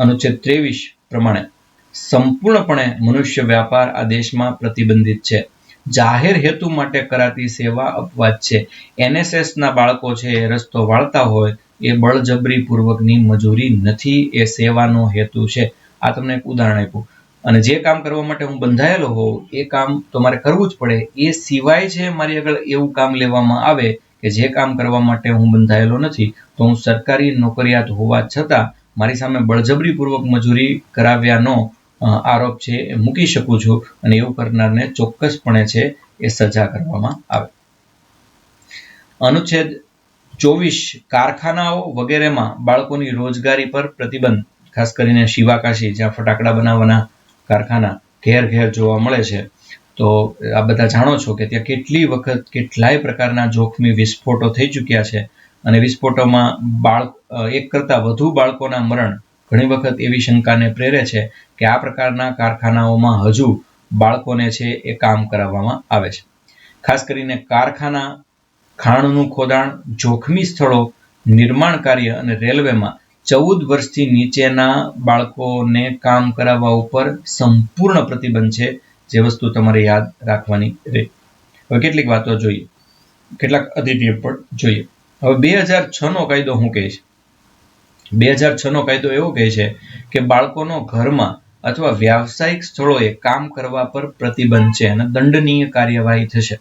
Speaker 1: અનુચ્છેદ 23 પ્રમાણે સંપૂર્ણપણે મનુષ્ય વ્યાપાર આ દેશમાં પ્રતિબંધિત છે. જાહેર હેતુ માટે કરાતી સેવા અપવાદ છે. NSSના બાળકો છે એ રસ્તો વાળતા હોય એ બળજબરીપૂર્વકની મજૂરી નથી, એ સેવાનો હેતુ છે. આ તમને એક ઉદાહરણ આપ્યું. અને જે કામ કરવા માટે હું બંધાયેલો હોઉં એ કામ તો મારે કરવું જ પડે. એ સિવાય છે મારી આગળ એવું કામ લેવામાં આવે કે જે કામ કરવા માટે હું બંધાયેલો નથી, તો હું સરકારી નોકરિયાત હોવા છતાં મારી સામે બળજબરીપૂર્વક મજૂરી કરાવ્યાનો આરોપ છે એ મૂકી શકું છું, અને એવું કરનારને ચોક્કસપણે છે એ સજા કરવામાં આવે. અનુચ્છેદ 24 કારખાનાઓ વગેરેમાં બાળકોની રોજગારી પર પ્રતિબંધ. ખાસ કરીને શિવાકાશી, જ્યાં ફટાકડા બનાવવાના કારખાના ઘેર ઘેર જોવા મળે છે, તો આ બધા જાણો છો કે ત્યાં કેટલી વખત કેટલાય પ્રકારના જોખમી વિસ્ફોટો થઈ ચૂક્યા છે, અને વિસ્ફોટોમાં એક કરતાં વધુ બાળકોના મરણ ઘણી વખત એવી શંકાને પ્રેરે છે કે આ પ્રકારના કારખાનાઓમાં હજુ બાળકોને છે એ કામ કરાવવામાં આવે છે. ખાસ કરીને ખાણનું ખોદાણ, જોખમી સ્થળો, નિર્માણ કાર્ય અને રેલવેમાં 14 વર્ષથી નીચેના બાળકોને કામ કરાવવા ઉપર સંપૂર્ણ પ્રતિબંધ છે, જે વસ્તુ તમારે યાદ રાખવાની રહે. હવે કેટલીક વાતો જોઈએ, કેટલાક અધિનિયમ પણ જોઈએ. હવે 2006 કાયદો શું કહે છે? 2006 કાયદો એવો કહે છે કે બાળકોનો ઘરમાં અથવા વ્યાવસાયિક સ્થળોએ કામ કરવા પર પ્રતિબંધ છે અને દંડનીય કાર્યવાહી થશે.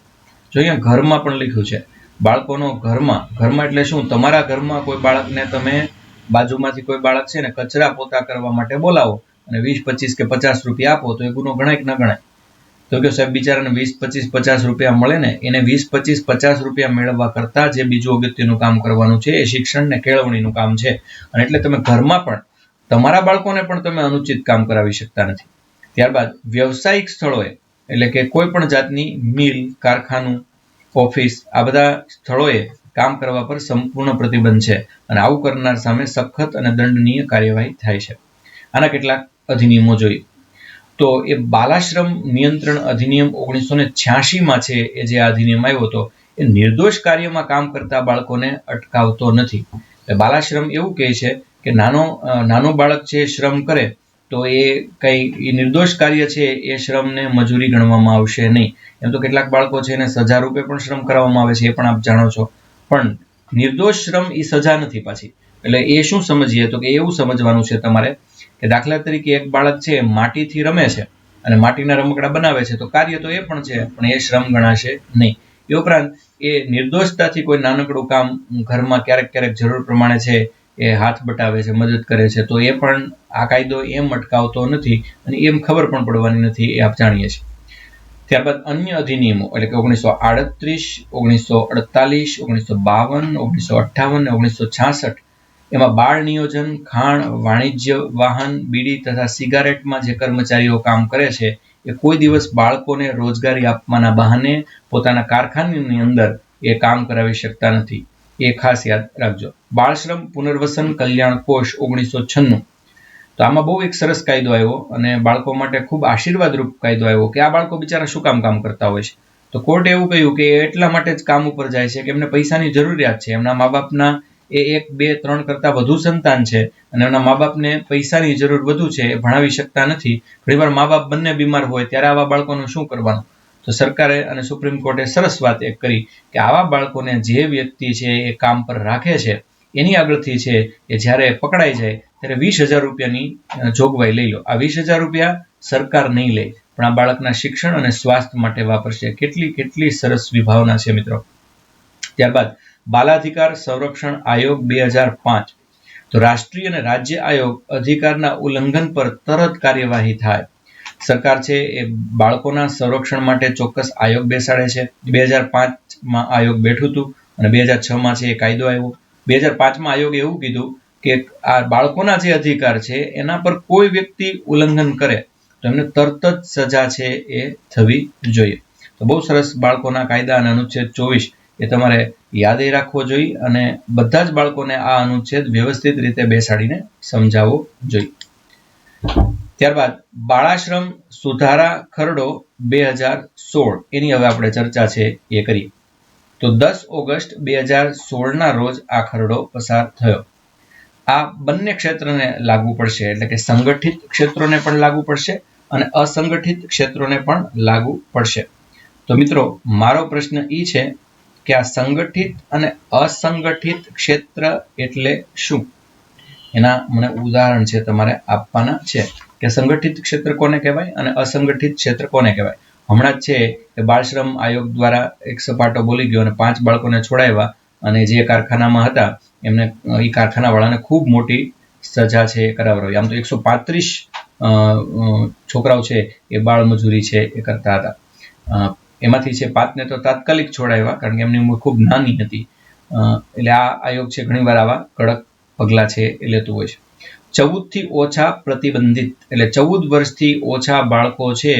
Speaker 1: જો અહીંયા ઘરમાં પણ લખ્યું છે, બાળકોનો ઘરમાં એટલે શું? તમારા ઘરમાં કોઈ બાળકને તમે બાજુમાંથી કોઈ બાળક છે ને કચરા પોતા કરવા માટે બોલાવો અને 20, 25 કે 50 રૂપિયા આપો તો એ ગુનો ગણાય કે ન ગણાય? તો કે સાહેબ બિચારાને 20, 25, 50 રૂપિયા મળે ને, એને 20, 25, 50 રૂપિયા મેળવવા કરતા જે બીજું અગત્યનું કામ કરવાનું છે એ શિક્ષણ ને કેળવણીનું કામ છે. અને એટલે તમે ઘરમાં પણ તમારા બાળકોને પણ તમે અનુચિત કામ કરાવી શકતા નથી. ત્યારબાદ વ્યવસાયિક સ્થળોએ એટલે કે કોઈ પણ જાતની મિલ, કારખાનું, ઓફિસ, આ બધા સ્થળોએ કામ કરવા પર સંપૂર્ણ પ્રતિબંધ છે અને આવું કરનાર સામે સખત અને દંડનીય કાર્યવાહી થાય છે. આના કેટલાક અધિનિયમો જોઈએ તો એ બાલાશ્રમ નિયંત્રણ અધિનિયમ 1986 છે. એ જે અધિનિયમ આવ્યો હતો એ નિર્દોષ કાર્યમાં કામ કરતા બાળકોને અટકાવતો નથી. બાલાશ્રમ એવું કહે છે કે નાનો બાળક છે શ્રમ કરે તો એ કઈ નિર્દોષ કાર્ય છે, એ શ્રમને મજૂરી ગણવામાં આવશે નહીં. એમ તો કેટલાક બાળકો છે એને સજા રૂપે પણ શ્રમ કરાવવામાં આવે છે, એ પણ આપ જાણો છો. પણ નિર્દોષ શ્રમ એ સજા નથી પાછી. એટલે એ શું સમજીએ તો કે એવું સમજવાનું છે તમારે કે દાખલા તરીકે એક બાળક છે માટીથી રમે છે અને માટીના રમકડા બનાવે છે, તો કાર્ય તો એ પણ છે, પણ એ શ્રમ ગણાશે નહીં. એ ઉપરાંત એ નિર્દોષતાથી કોઈ નાનકડું કામ ઘરમાં ક્યારેક જરૂર પ્રમાણે છે એ હાથ બટાવે છે, મદદ કરે છે, તો એ પણ આ કાયદો એમ અટકાવતો નથી અને એમ ખબર પણ પડવાની નથી, એ આપ જાણીએ છીએ. ત્યારબાદ અન્ય અધિનિયમો એટલે કે 1938, 1948, 1952, 1958 અને 1966 એમાં બાળ નિયોજન, ખાણ, વાણિજ્ય, વાહન, બીડી તથા સિગારેટમાં જે કર્મચારીઓ કામ કરે છે એ કોઈ દિવસ બાળકોને રોજગારી આપવાના બહાને પોતાના કારખાનાની અંદર એ કામ કરાવી શકતા નથી. એ ખાસ યાદ રાખજો. બાળશ્રમ પુનર્વસન કલ્યાણ કોષ 1996, તો આમાં બહુ એક સરસ કાયદો આવ્યો અને બાળકો માટે ખૂબ આશીર્વાદરૂપ કાયદો આવ્યો કે આ બાળકો બિચારા શું કામ કરતા હોય છે. તો કોર્ટે એવું કહ્યું કે એટલા માટે જ કામ ઉપર જાય છે કે એમને પૈસાની જરૂરિયાત છે. એમના મા બાપના એ 1, 2, 3 કરતા વધુ સંતાન છે અને એમના મા બાપને પૈસાની જરૂર વધુ છે, એ ભણાવી શકતા નથી. ઘણીવાર મા બાપ બંને બીમાર હોય ત્યારે આવા બાળકોનું શું કરવાનું? તો સરકારે અને સુપ્રીમ કોર્ટે સરસ વાત એક કરી કે આવા બાળકોને જે વ્યક્તિ છે એ કામ પર રાખે છે એની આગળથી છે એ જ્યારે પકડાઈ જાય ત્યારે 20,000 રૂપિયાની જોગવાઈ લઈ લો. આ 20,000 રૂપિયા સરકાર નહીં લે, પણ આ બાળકના શિક્ષણ અને સ્વાસ્થ્ય માટે વાપરશે. કેટલી સરસ વિભાવના છે મિત્રો. ત્યારબાદ બાલાધિકાર સંરક્ષણ આયોગ 2005, તો રાષ્ટ્રીય અને રાજ્ય આયોગ અધિકારના ઉલ્લંઘન પર તરત કાર્યવાહી થાય. સરકાર છે એ બાળકોના સંરક્ષણ માટે ચોક્કસ આયોગ બેસાડે છે. 2005 આયોગ બેઠું હતું અને 2006 છે એ કાયદો આવ્યો. 2005 આયોગે એવું કીધું કે આ બાળકોના જે અધિકાર છે એના પર કોઈ વ્યક્તિ ઉલ્લંઘન કરે તો એમને તરત જ સજા છે એ થવી જોઈએ. તો બહુ સરસ બાળકોના કાયદા અને અનુચ્છેદ 24 એ તમારે યાદ રાખવો જોઈએ અને બધા જ બાળકોને આ અનુચ્છેદ વ્યવસ્થિત રીતે બેસાડીને સમજાવવો જોઈએ. ત્યારબાદ બાળાશ્રમ સુધારા ખરડો 2016, એની હવે આપણે ચર્ચા છે એ કરીએ. તો 10 ઓગસ્ટ 2016 રોજ આ ખરડો પસાર થયો. આ બંને ક્ષેત્રને લાગુ પડશે, એટલે કે સંગઠિત ક્ષેત્રોને પણ લાગુ પડશે અને અસંગઠિત ક્ષેત્રોને પણ લાગુ પડશે. તો મિત્રો મારો પ્રશ્ન એ છે કે આ સંગઠિત અને અસંગઠિત ક્ષેત્ર એટલે શું? એના મને ઉદાહરણ છે તમારે આપવાના છે કે સંગઠિત ક્ષેત્ર કોને કહેવાય અને અસંગઠિત ક્ષેત્ર કોને કહેવાય. હમણાં જ છે કે બાળશ્રમ આયોગ દ્વારા એક સપાટો બોલી ગયો અને 5 બાળકોને છોડાવ્યા અને જે કારખાનામાં હતા એમને એ કારખાનાવાળાને ખૂબ મોટી સજા છે એ કરાવડાવી. આમ તો 135 છોકરાઓ છે એ બાળ મજૂરી છે એ કરતા હતા. એમાંથી છે 5ને તો તાત્કાલિક છોડાવ્યા કારણ કે એમની ઉંમર ખૂબ નાની હતી. એટલે આ આયોગ છે ઘણીવાર આવા કડક પગલાં છે એ લેતું હોય છે. 14 થી ઓછા પ્રતિબંધિત એટલે 14 વર્ષથી ઓછા બાળકો છે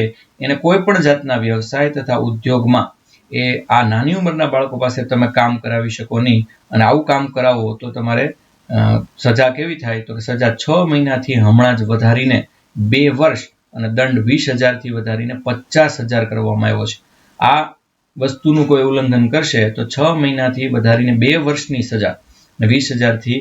Speaker 1: એને કોઈ પણ જાતના વ્યવસાય તથા ઉદ્યોગમાં એ આ નાની ઉંમરના બાળકો પાસે તમે કામ કરાવી શકો નહીં. અને આવું કામ કરાવો તો તમારે સજા કેવી થાય? તો કે સજા 6 મહિનાથી હમણાં જ વધારીને 2 વર્ષ અને દંડ 20,000 થી વધારીને 50,000 કરવામાં આવ્યો છે. આ વસ્તુનું કોઈ ઉલ્લંઘન કરશે તો 6 મહિનાથી વધારીને 2 વર્ષની સજા અને 20,000 થી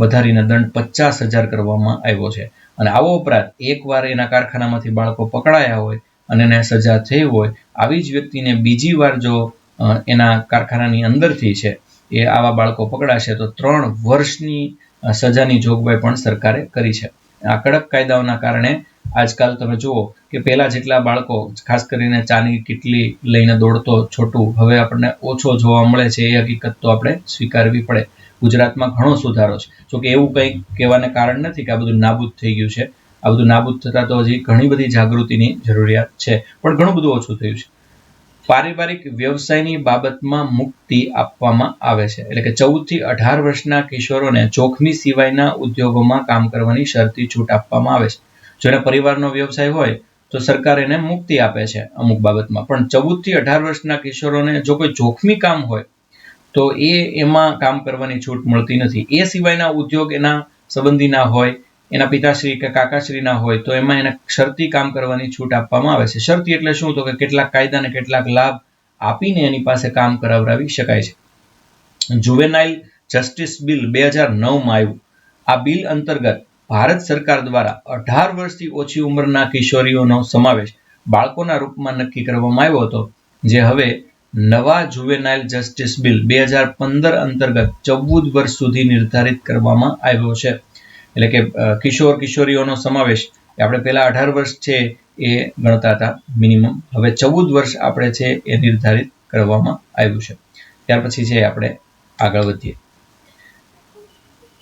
Speaker 1: વધારીને દંડ 50,000 કરવામાં આવ્યો છે. અને આવો અપરાધ એકવાર એના કારખાનામાંથી બાળકો પકડાયા હોય અને એને સજા થઈ હોય, આવી જ વ્યક્તિને બીજી વાર જો એના કારખાનાની અંદરથી છે એ આવા બાળકો પકડાશે તો 3 વર્ષની સજાની જોગવાઈ પણ સરકારે કરી છે. આ કડક કાયદાઓના કારણે આજકાલ તમે જુઓ કે પહેલા જેટલા બાળકો, ખાસ કરીને ચાની કીટલી લઈને દોડતો છોટું, હવે આપણને ઓછો જોવા મળે છે. એ હકીકત તો આપણે સ્વીકારવી પડે. ગુજરાતમાં ઘણો સુધારો છે. જોકે એવું કંઈ કહેવાને કારણ નથી કે આ બધું નાબૂદ થઈ ગયું છે. આ બધું નાબૂદ થતાં તો હજી ઘણી બધી જાગૃતિની જરૂરિયાત છે, પણ ઘણું બધું ઓછું થયું છે. પારિવારિક વ્યવસાયની બાબતમાં મુક્તિ આપવામાં આવે છે. એટલે કે 14 થી 18 વર્ષના કિશોરોને જોખમી સિવાયના ઉદ્યોગોમાં કામ કરવાની શરતી છૂટ આપવામાં આવે છે. જો એના પરિવારનો વ્યવસાય હોય તો સરકાર એને મુક્તિ આપે છે અમુક બાબતમાં, પણ 14 થી 18 વર્ષના કિશોરોને જો કોઈ જોખમી કામ હોય તો એમાં કામ કરવાની છૂટ મળતી નથી. એ સિવાયના ઉદ્યોગ એના સંબંધીના હોય, એના પિતાશ્રી કે કાકાશ્રીના હોય તો એમાં એને શરતી કામ કરવાની છૂટ આપવામાં આવે છે. શરતી એટલે શું? તો કે કેટલાક કાયદા અને કેટલાક લાભ આપીને એની પાસે કામ કરાવડાવી શકાય છે. જુવેનાઇલ જસ્ટિસ બિલ 2009માં આવ્યું. આ બિલ અંતર્ગત ભારત સરકાર દ્વારા 18 વર્ષથી ઓછી ઉંમરના કિશોરીઓનો સમાવેશ બાળકોના રૂપમાં નક્કી કરવામાં આવ્યો હતો, જે હવે નવા જુવેનાઇલ જસ્ટિસ બિલ 2015 અંતર્ગત 14 વર્ષ સુધી નિર્ધારિત કરવામાં આવ્યો છે. એટલે કે કિશોર કિશોરીઓનો સમાવેશ આપણે પહેલા 18 વર્ષ છે એ ગણતા હતા મિનિમમ, હવે 14 વર્ષ આપણે છે એ નિર્ધારિત કરવામાં આવ્યું છે. ત્યાર પછી છે આપણે આગળ વધીએ.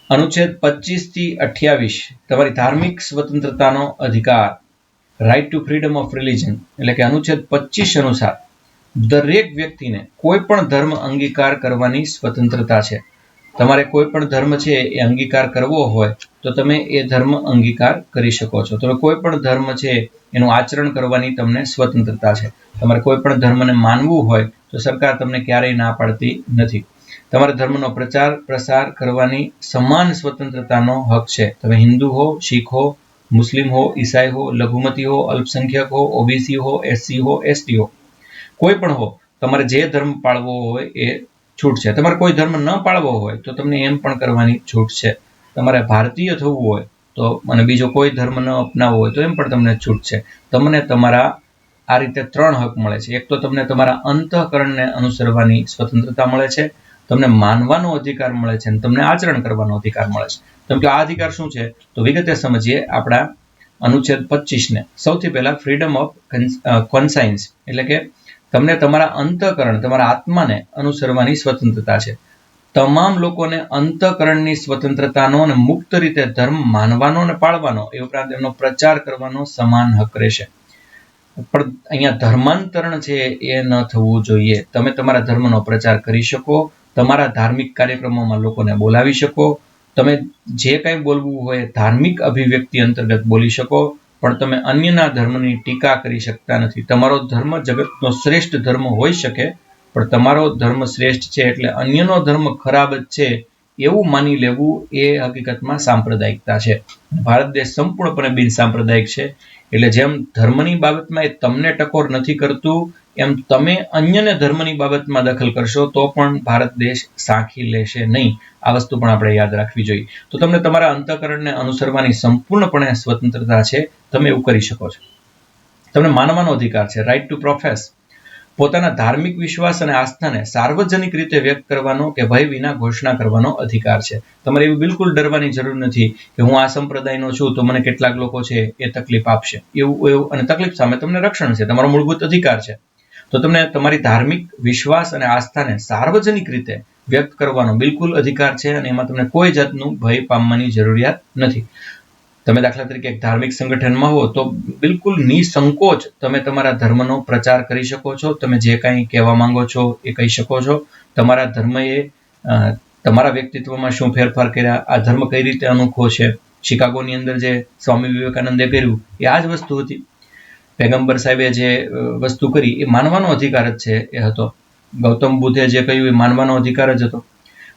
Speaker 1: અનુચ્છેદ 25 થી 28 તમારી ધાર્મિક સ્વતંત્રતાનો અધિકાર, right to freedom of religion. એટલે કે અનુચ્છેદ 25 અનુસાર દરેક વ્યક્તિને કોઈ પણ ધર્મ અંગીકાર કરવાની સ્વતંત્રતા છે. તમારે કોઈ પણ ધર્મ છે એ અંગીકાર કરવો હોય તો તમે એ ધર્મ અંગીકાર કરી શકો છો. તમે કોઈ પણ ધર્મ છે એનું આચરણ કરવાની તમને સ્વતંત્રતા છે. તમારે કોઈ પણ ધર્મને માનવું હોય તો સરકાર તમને ક્યારેય ના પાડતી નથી. તમારા ધર્મનો પ્રચાર પ્રસાર કરવાની સમાન સ્વતંત્રતાનો હક છે. તમે હિન્દુ હો, શીખ હો, મુસ્લિમ હો, ઈસાઈ હો, લઘુમતી હો, અલ્પસંખ્યક હો, ઓબીસી હો, એસસી હો, એસટી હો, કોઈ પણ હો, તમારે જે ધર્મ પાળવો હોય એ છૂટ છે. તમારે કોઈ ધર્મ ન પાળવો હોય તો તમને એમ પણ કરવાની છૂટ છે. તમારે ભારતીય થવું હોય તો અને બીજો કોઈ ધર્મ ન અપનાવવો હોય તો એમ પણ તમને છૂટ છે. તમને તમારા આ રીતે 3 હક મળે છે. એક તો તમને તમારા અંતઃકરણને અનુસરવાની સ્વતંત્રતા મળે છે, તમને માનવાનો અધિકાર મળે છે અને તમને આચરણ કરવાનો અધિકાર મળે છે. તો આ અધિકાર શું છે તો વિગતે સમજીએ આપણા અનુચ્છેદ 25 ને. સૌથી પહેલા ફ્રીડમ ઓફ કોન્સાયન્સ, એટલે કે તમને તમારા અંતઃકરણ, તમારા આત્માને અનુસરવાની સ્વતંત્રતા છે. તમામ લોકોને અંતઃકરણની સ્વતંત્રતાનો અને મુક્ત રીતે ધર્મ માનવાનો અને પાળવાનો, એ ઉપરાંત એમનો પ્રચાર કરવાનો સમાન હક રહેશે. પણ અહીંયા ધર્માંતરણ છે એ ન થવું જોઈએ. તમે તમારા ધર્મનો પ્રચાર કરી શકો, તમારા ધાર્મિક કાર્યક્રમોમાં લોકોને બોલાવી શકો, તમે જે કાંઈ બોલવું હોય ધાર્મિક અભિવ્યક્તિ અંતર્ગત બોલી શકો, પણ તમે અન્યના ધર્મની ટીકા કરી શકતા નથી. તમારો ધર્મ જગતનો શ્રેષ્ઠ ધર્મ હોઈ શકે, પણ તમારો ધર્મ શ્રેષ્ઠ છે એટલે અન્યનો ધર્મ ખરાબ જ છે એવું માની લેવું એ હકીકતમાં સાંપ્રદાયિકતા છે. ભારત દેશ સંપૂર્ણપણે બિન સાંપ્રદાયિક છે. એટલે જેમ ધર્મની બાબતમાં એ તમને ટકોર નથી કરતું, એમ તમે અન્યને ધર્મની બાબતમાં દખલ કરશો તો પણ ભારત દેશ સાંખી લેશે નહીં. આ વસ્તુ પણ આપણે યાદ રાખવી જોઈએ. તો તમને તમારા અંતઃકરણને અનુસરવાની સંપૂર્ણપણે સ્વતંત્રતા છે. તમે એવું કરી શકો છો. તમને માનવાનો અધિકાર છે, રાઇટ ટુ પ્રોફેસ. પોતાના ધાર્મિક વિશ્વાસ અને આસ્થાને સાર્વજનિક રીતે વ્યક્ત કરવાનો કે ભય વિના ઘોષણા કરવાનો અધિકાર છે. તમારે એવું બિલકુલ ડરવાની જરૂર નથી કે હું આ સંપ્રદાયનો છું તો મને કેટલાક લોકો છે એ તકલીફ આપશે. એવું અને તકલીફ સામે તમને રક્ષણ છે, તમારો મૂળભૂત અધિકાર છે. તો તમને તમારી ધાર્મિક વિશ્વાસ અને આસ્થાને સાર્વજનિક રીતે વ્યક્ત કરવાનો બિલકુલ અધિકાર છે અને એમાં તમને કોઈ જાતનું ભય પામવાની જરૂરિયાત નથી. તમે દાખલા તરીકે એક ધાર્મિક સંગઠનમાં હો તો બિલકુલ નિસંકોચ તમે તમારા ધર્મનો પ્રચાર કરી શકો છો. તમે જે કાંઈ કહેવા માંગો છો એ કહી શકો છો. તમારા ધર્મએ તમારા વ્યક્તિત્વમાં શું ફેરફાર કર્યા, આ ધર્મ કઈ રીતે અનોખો છે. શિકાગોની અંદર જે સ્વામી વિવેકાનંદે કર્યું એ આ જ વસ્તુ હતી. પેગમ્બર સાહેબે જે વસ્તુ કરી એ માનવાનો અધિકાર જ છે એ હતો. ગૌતમ બુદ્ધે જે કહ્યું એ માનવાનો અધિકાર જ હતો.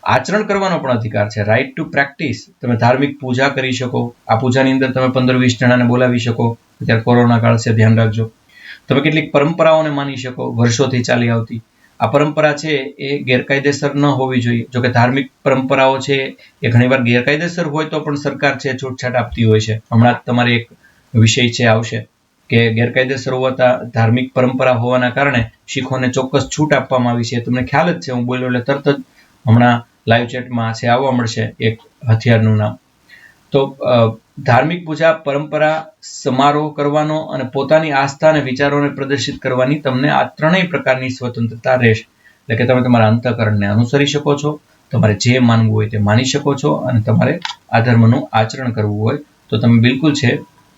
Speaker 1: આચરણ કરવાનો પણ અધિકાર છે, રાઇટ ટુ પ્રેક્ટિસ. તમે ધાર્મિક પૂજા કરી શકો. આ પૂજાની અંદર તમે 15-20 જણાને બોલાવી શકો. અત્યારે કોરોના કાળ છે, ધ્યાન રાખજો. તમે કેટલીક પરંપરાઓને માની શકો, વર્ષોથી ચાલી આવતી. આ પરંપરા છે એ ગેરકાયદેસર ન હોવી જોઈએ. જોકે ધાર્મિક પરંપરાઓ છે એ ઘણીવાર ગેરકાયદેસર હોય તો પણ સરકાર છે છૂટછાટ આપતી હોય છે. હમણાં તમારે એક વિષય છે આવશે કે ગેરકાયદેસર હોવાતા ધાર્મિક પરંપરા હોવાના કારણે શીખોને ચોક્કસ છૂટ આપવામાં આવી છે. તમને ખ્યાલ જ છે, હું બોલ્યો એટલે તરત જ હમણાં લાઈવ ચેટમાં છે આવવા મળશે એક હથિયારનું નામ. તો ધાર્મિક પૂજા, પરંપરા, સમારોહ કરવાનો અને પોતાની આસ્થા અને વિચારોને પ્રદર્શિત કરવાની તમને આ ત્રણેય પ્રકારની સ્વતંત્રતા રહેશે. એટલે કે તમે તમારા અંતઃકરણને અનુસરી શકો છો, તમારે જે માનવું હોય તે માની શકો છો, અને તમારે આ ધર્મનું આચરણ કરવું હોય તો તમે બિલકુલ છે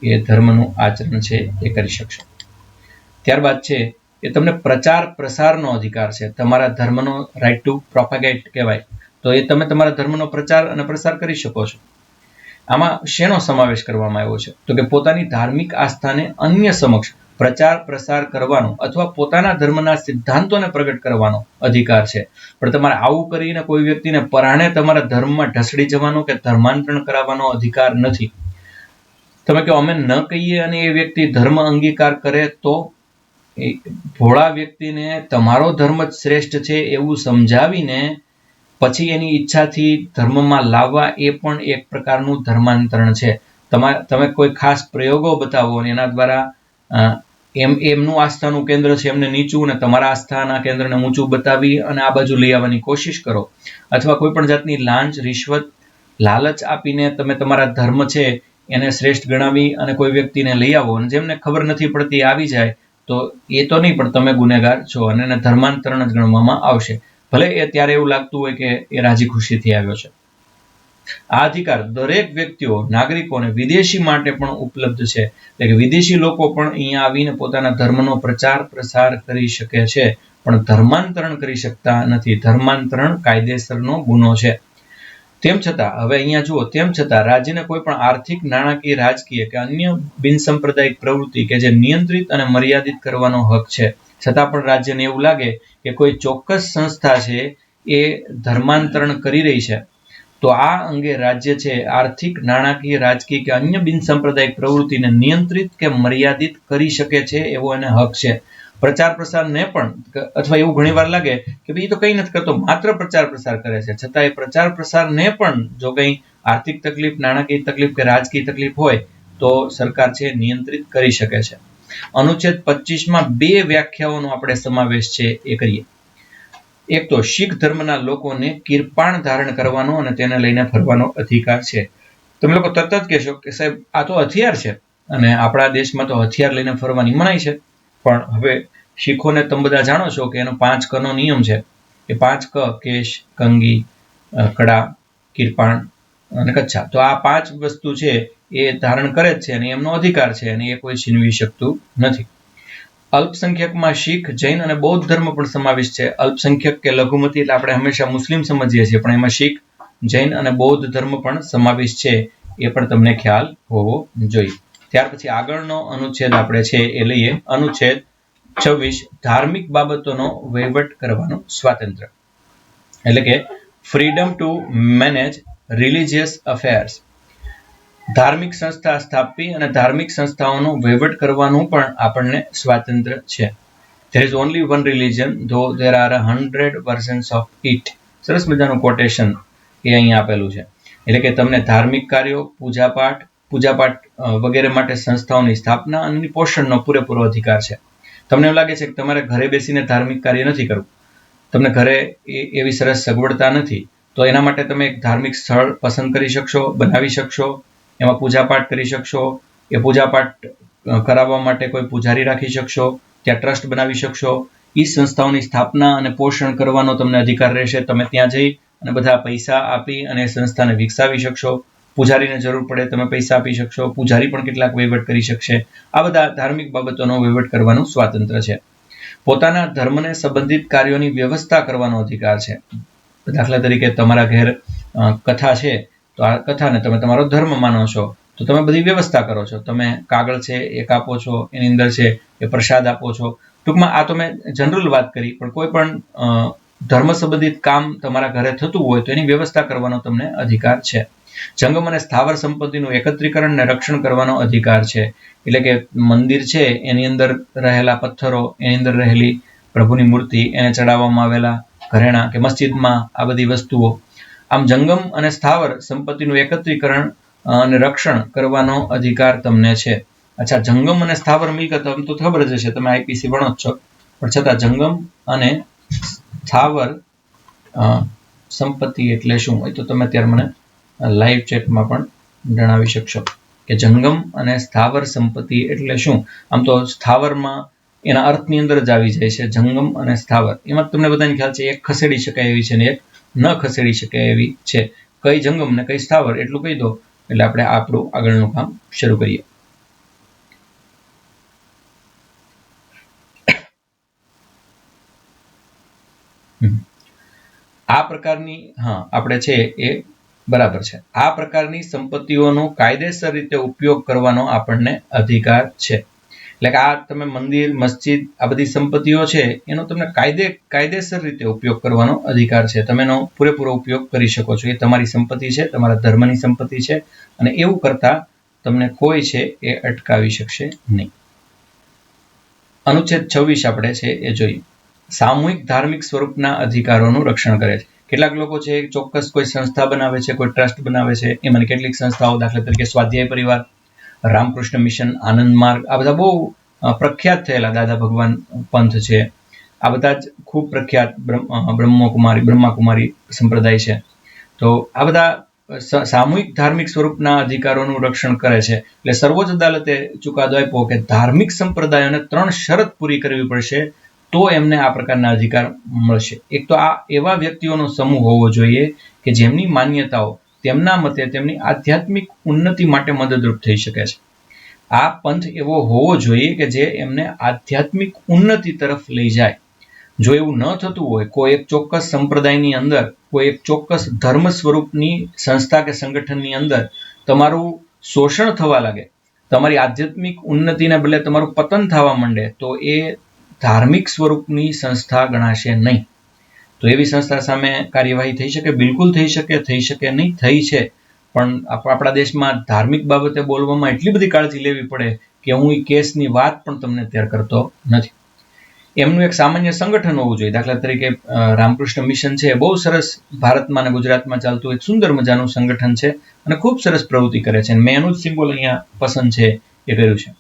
Speaker 1: એ ધર્મનું આચરણ છે એ કરી શકશો. ત્યારબાદ છે એ તમને પ્રચાર પ્રસારનો અધિકાર છે. તમારા ધર્મનો રાઇટ ટુ પ્રોપેગેટ કહેવાય. તો એ તમે તમારા ધર્મનો પ્રચાર અને પ્રસાર કરી શકો છો. આમાં શેનો સમાવેશ કરવામાં આવ્યો છે? તો કે પોતાની ધાર્મિક આસ્થાને અન્ય સમક્ષ પ્રચાર પ્રસાર કરવાનો અથવા પોતાના ધર્મના સિદ્ધાંતોને પ્રગટ કરવાનો અધિકાર છે. પણ તમારે આવું કરીને કોઈ વ્યક્તિને પરાણે તમારા ધર્મમાં ઢસડી જવાનો કે ધર્માંતરણ કરાવવાનો અધિકાર નથી. તમે કહો અમે ન કહીએ અને એ વ્યક્તિ ધર્મ અંગીકાર કરે તો ભોળા વ્યક્તિને તમારો ધર્મ જ શ્રેષ્ઠ છે એવું સમજાવીને પછી એની ઈચ્છાથી ધર્મમાં લાવવા એ પણ એક પ્રકારનું ધર્માંતરણ છે. તમે કોઈ ખાસ પ્રયોગો બતાવો અને એના દ્વારા એમનું આસ્થાનું કેન્દ્ર છે એમને નીચું અને તમારા આસ્થાના કેન્દ્રને ઊંચું બતાવી અને આ બાજુ લઈ આવવાની કોશિશ કરો, અથવા કોઈ પણ જાતની લાંચ, રિશ્વત, લાલચ આપીને તમે તમારા ધર્મ છે એને શ્રેષ્ઠ ગણાવી અને કોઈ વ્યક્તિને લઈ આવો અને જેમને ખબર નથી પડતી આવી જાય તો એ તો નહીં, પણ તમે ગુનેગાર છો અને એને ધર્માંતરણ જ ગણવામાં આવશે. ભલે એ ત્યારે એવું લાગતું હોય કે એ રાજી ખુશીથી આવ્યો છે. આ અધિકાર દરેક વ્યક્તિઓ, નાગરિકોને વિદેશી માટે પણ ઉપલબ્ધ છે. એટલે કે વિદેશી લોકો પણ અહીંયા આવીને પોતાના ધર્મનો પ્રચાર પ્રસાર કરી શકે છે, પણ ધર્માંતરણ કરી શકતા નથી. ધર્માંતરણ કાયદેસરનો ગુનો છે. તેમ છતાં હવે અહીંયા જુઓ, તેમ છતાં રાજ્યને કોઈ પણ આર્થિક, નાણાકીય, રાજકીય કે અન્ય બિનસાંપ્રદાયિક પ્રવૃત્તિ કે જે નિયંત્રિત અને મર્યાદિત કરવાનો હક છે. છતાં પણ રાજ્યને એવું લાગે કે કોઈ ચોક્કસ સંસ્થા છે એ ધર્માંતરણ કરી રહી છે, તો આ અંગે રાજ્ય છે આર્થિક, નાણાકીય, રાજકીય કે અન્ય બિનસાંપ્રદાયિક પ્રવૃત્તિને નિયંત્રિત કે મર્યાદિત કરી શકે છે, એવો એને હક છે. પ્રચાર પ્રસારને પણ, અથવા એવું ઘણીવાર લાગે કે ભાઈ એ તો કંઈ નથી કરતો, માત્ર પ્રચાર પ્રસાર કરે છે, છતાં એ પ્રચાર પ્રસારને પણ જો કંઈ આર્થિક તકલીફ, નાણાકીય તકલીફ કે રાજકીય તકલીફ હોય તો સરકાર છે નિયંત્રિત કરી શકે છે. અનુચ્છેદ 25માં 2 વ્યાખ્યાઓનો આપણે સમાવેશ છે એ કરીએ. એક તો શીખ ધર્મના લોકોને કિરપાણ ધારણ કરવાનો અને તેને લઈને ફરવાનો અધિકાર છે. તમે લોકો તરત જ કહેશો કે સાહેબ આ તો હથિયાર છે અને આપણા દેશમાં તો હથિયાર લઈને ફરવાની મનાઈ છે. પણ હવે શીખોને તમે બધા જાણો છો કે એનો 5 કનો નિયમ છે. એ 5 ક, કેશ, કંગી, કડા, કિરપાણ અને કચ્છા. તો આ 5 વસ્તુ છે એ ધારણ કરે જ છે અને એમનો અધિકાર છે અને એ કોઈ છીનવી શકતું નથી. અલ્પસંખ્યકમાં શીખ, જૈન અને બૌદ્ધ ધર્મ પણ સમાવેશ છે. અલ્પસંખ્યક કે લઘુમતી એટલે આપણે હંમેશા મુસ્લિમ સમજીએ છીએ, પણ એમાં શીખ, જૈન અને બૌદ્ધ ધર્મ પણ સમાવેશ છે, એ પણ તમને ખ્યાલ હોવો જોઈએ. ત્યાર પછી આગળનો અનુચ્છેદ આપણે છે એ લઈએ. અનુચ્છેદ 26, ધાર્મિક બાબતોનો વહીવટ કરવાનું સ્વાતંત્ર્ય, એટલે કે freedom two manage religious affairs. ધાર્મિક સંસ્થા સ્થાપવી અને ધાર્મિક સંસ્થાઓનો વહીવટ કરવાનું પણ આપણને સ્વાતંત્ર્ય છે. There is only one religion, though there are 100 versions of it. સરસ મજાનું કોટેશન એ અહીંયા આપેલું છે. એટલે કે તમને ધાર્મિક કાર્યો, પૂજાપાઠ વગેરે માટે સંસ્થાઓની સ્થાપના અને પોષણનો પૂરેપૂરો અધિકાર છે. તમને એવું લાગે છે કે તમારે ઘરે બેસીને ધાર્મિક કાર્ય નથી કરવું, તમને ઘરે એવી સરસ સગવડતા નથી, તો એના માટે તમે એક ધાર્મિક સ્થળ પસંદ કરી શકશો, બનાવી શકશો, એમાં પૂજાપાઠ કરી શકશો. એ પૂજાપાઠ કરાવવા માટે કોઈ પૂજારી રાખી શકશો, ત્યાં ટ્રસ્ટ બનાવી શકશો. એ સંસ્થાઓની સ્થાપના અને પોષણ કરવાનો તમને અધિકાર રહેશે. તમે ત્યાં જઈ અને બધા પૈસા આપી અને સંસ્થાને વિકસાવી શકશો. પૂજારીને જરૂર પડે તમે પૈસા આપી શકશો, પૂજારી પણ કેટલાક વહીવટ કરી શકશે. આ બધા ધાર્મિક બાબતોનો વહીવટ કરવાનું સ્વાતંત્ર્ય છે. પોતાના ધર્મને સંબંધિત કાર્યોની વ્યવસ્થા કરવાનો અધિકાર છે. દાખલા તરીકે તમારા ઘેર કથા છે, તો આ કથાને તમે તમારો ધર્મ માનો છો, તો તમે બધી વ્યવસ્થા કરો છો. તમે કાગળ છે એ કાપો છો, એની અંદર છે એ પ્રસાદ આપો છો. ટૂંકમાં આ તો મેં જનરલ વાત કરી, પણ કોઈ પણ ધર્મ સંબંધિત કામ તમારા ઘરે થતું હોય તો એની વ્યવસ્થા કરવાનો તમને અધિકાર છે. જંગમ અને સ્થાવર સંપત્તિનું એકત્રીકરણ અને રક્ષણ કરવાનો અધિકાર છે. એટલે કે મંદિર છે એની અંદર રહેલા પથ્થરો, એની અંદર રહેલી પ્રભુની મૂર્તિ, એને ચડાવવામાં આવેલા ઘરેણા કે મસ્જિદમાં આ બધી વસ્તુઓ, આમ જંગમ અને સ્થાવર સંપત્તિનું એકત્રીકરણ અને રક્ષણ કરવાનો અધિકાર તમને છે. અચ્છા, જંગમ અને સ્થાવર મિલકત આમ તો ખબર જ હશે, તમે આઈપીસી ભણો જ છો, પણ છતાં જંગમ અને સ્થાવર સંપત્તિ એટલે શું હોય તો તમે અત્યારે મને લાઈવ ચેટમાં પણ જણાવી શકશો કે જંગમ અને સ્થાવર સંપત્તિ એટલે શું. આમ તો સ્થાવરમાં એના અર્થની અંદર જ આવી જાય છે જંગમ અને સ્થાવર. એમાં તમને બધાને ખ્યાલ છે, એક ખસેડી શકાય એવી છે ને એક ન ખસેડી શકાય એવી છે. કઈ જંગમ ને કઈ સ્થાવર એટલું કહી દો એટલે આપણે આપણું આગળનું કામ શરૂ કરીએ. આ પ્રકારની આપણે છે એ બરાબર છે. આ પ્રકારની સંપત્તિઓનો કાયદેસર રીતે ઉપયોગ કરવાનો આપણને અધિકાર છે. એટલે કે આ તમે મંદિર, મસ્જિદ, આ બધી સંપત્તિઓ છે એનો તમને કાયદેસર રીતે ઉપયોગ કરવાનો અધિકાર છે. તમે એનો પૂરેપૂરો ઉપયોગ કરી શકો છો. એ તમારી સંપત્તિ છે, તમારા ધર્મની સંપત્તિ છે, અને એવું કરતા તમને કોઈ છે એ અટકાવી શકશે નહીં. અનુચ્છેદ 26 આપણે છે એ જોઈએ. સામૂહિક ધાર્મિક સ્વરૂપના અધિકારોનું રક્ષણ કરે છે. કેટલાક લોકો છે ચોક્કસ કોઈ સંસ્થા બનાવે છે, કોઈ ટ્રસ્ટ બનાવે છે. એમાંની કેટલીક સંસ્થાઓ, દાખલા તરીકે સ્વાધ્યાય પરિવાર, રામકૃષ્ણ મિશન, આનંદ માર્ગ, આ બધા બહુ પ્રખ્યાત થયેલા દાદા ભગવાન પંથ છે. આ બધા જ ખૂબ પ્રખ્યાત બ્રહ્માકુમારી સંપ્રદાય છે. તો આ બધા સામૂહિક ધાર્મિક સ્વરૂપના અધિકારોનું રક્ષણ કરે છે. એટલે સર્વોચ્ચ અદાલતે ચુકાદો આપ્યો કે ધાર્મિક સંપ્રદાયોને 3 શરત પૂરી કરવી પડશે તો એમને આ પ્રકારના અધિકાર મળશે. એક તો આ એવા વ્યક્તિઓનો સમૂહ હોવો જોઈએ કે જેમની માન્યતાઓ તેમના મતે તેમની આધ્યાત્મિક ઉન્નતિ માટે મદદરૂપ થઈ શકે છે. આ પંથ એવો હોવો જોઈએ કે જે એમને આધ્યાત્મિક ઉન્નતિ તરફ લઈ જાય. જો એવું ન થતું હોય, કોઈ એક ચોક્કસ સંપ્રદાયની અંદર, કોઈ એક ચોક્કસ ધર્મ સ્વરૂપની સંસ્થા કે સંગઠનની અંદર તમારું શોષણ થવા લાગે, તમારી આધ્યાત્મિક ઉન્નતિને બદલે તમારું પતન થવા માંડે, તો એ ધાર્મિક સ્વરૂપની સંસ્થા ગણાશે નહીં. તો એવી સંસ્થા સામે કાર્યવાહી થઈ શકે? બિલકુલ થઈ શકે નહીં. થઈ છે, પણ આપણા દેશમાં ધાર્મિક બાબતે બોલવામાં એટલી બધી કાળજી લેવી પડે કે હું એ કેસની વાત પણ તમને અત્યારે કરતો નથી. એમનું એક સામાન્ય સંગઠન હોવું જોઈએ. દાખલા તરીકે રામકૃષ્ણ મિશન છે, બહુ સરસ ભારતમાં અને ગુજરાતમાં ચાલતું એક સુંદર મજાનું સંગઠન છે અને ખૂબ સરસ પ્રવૃત્તિ કરે છે. મેં એનું જ સિમ્બોલ અહીંયા પસંદ છે એ કર્યું છે.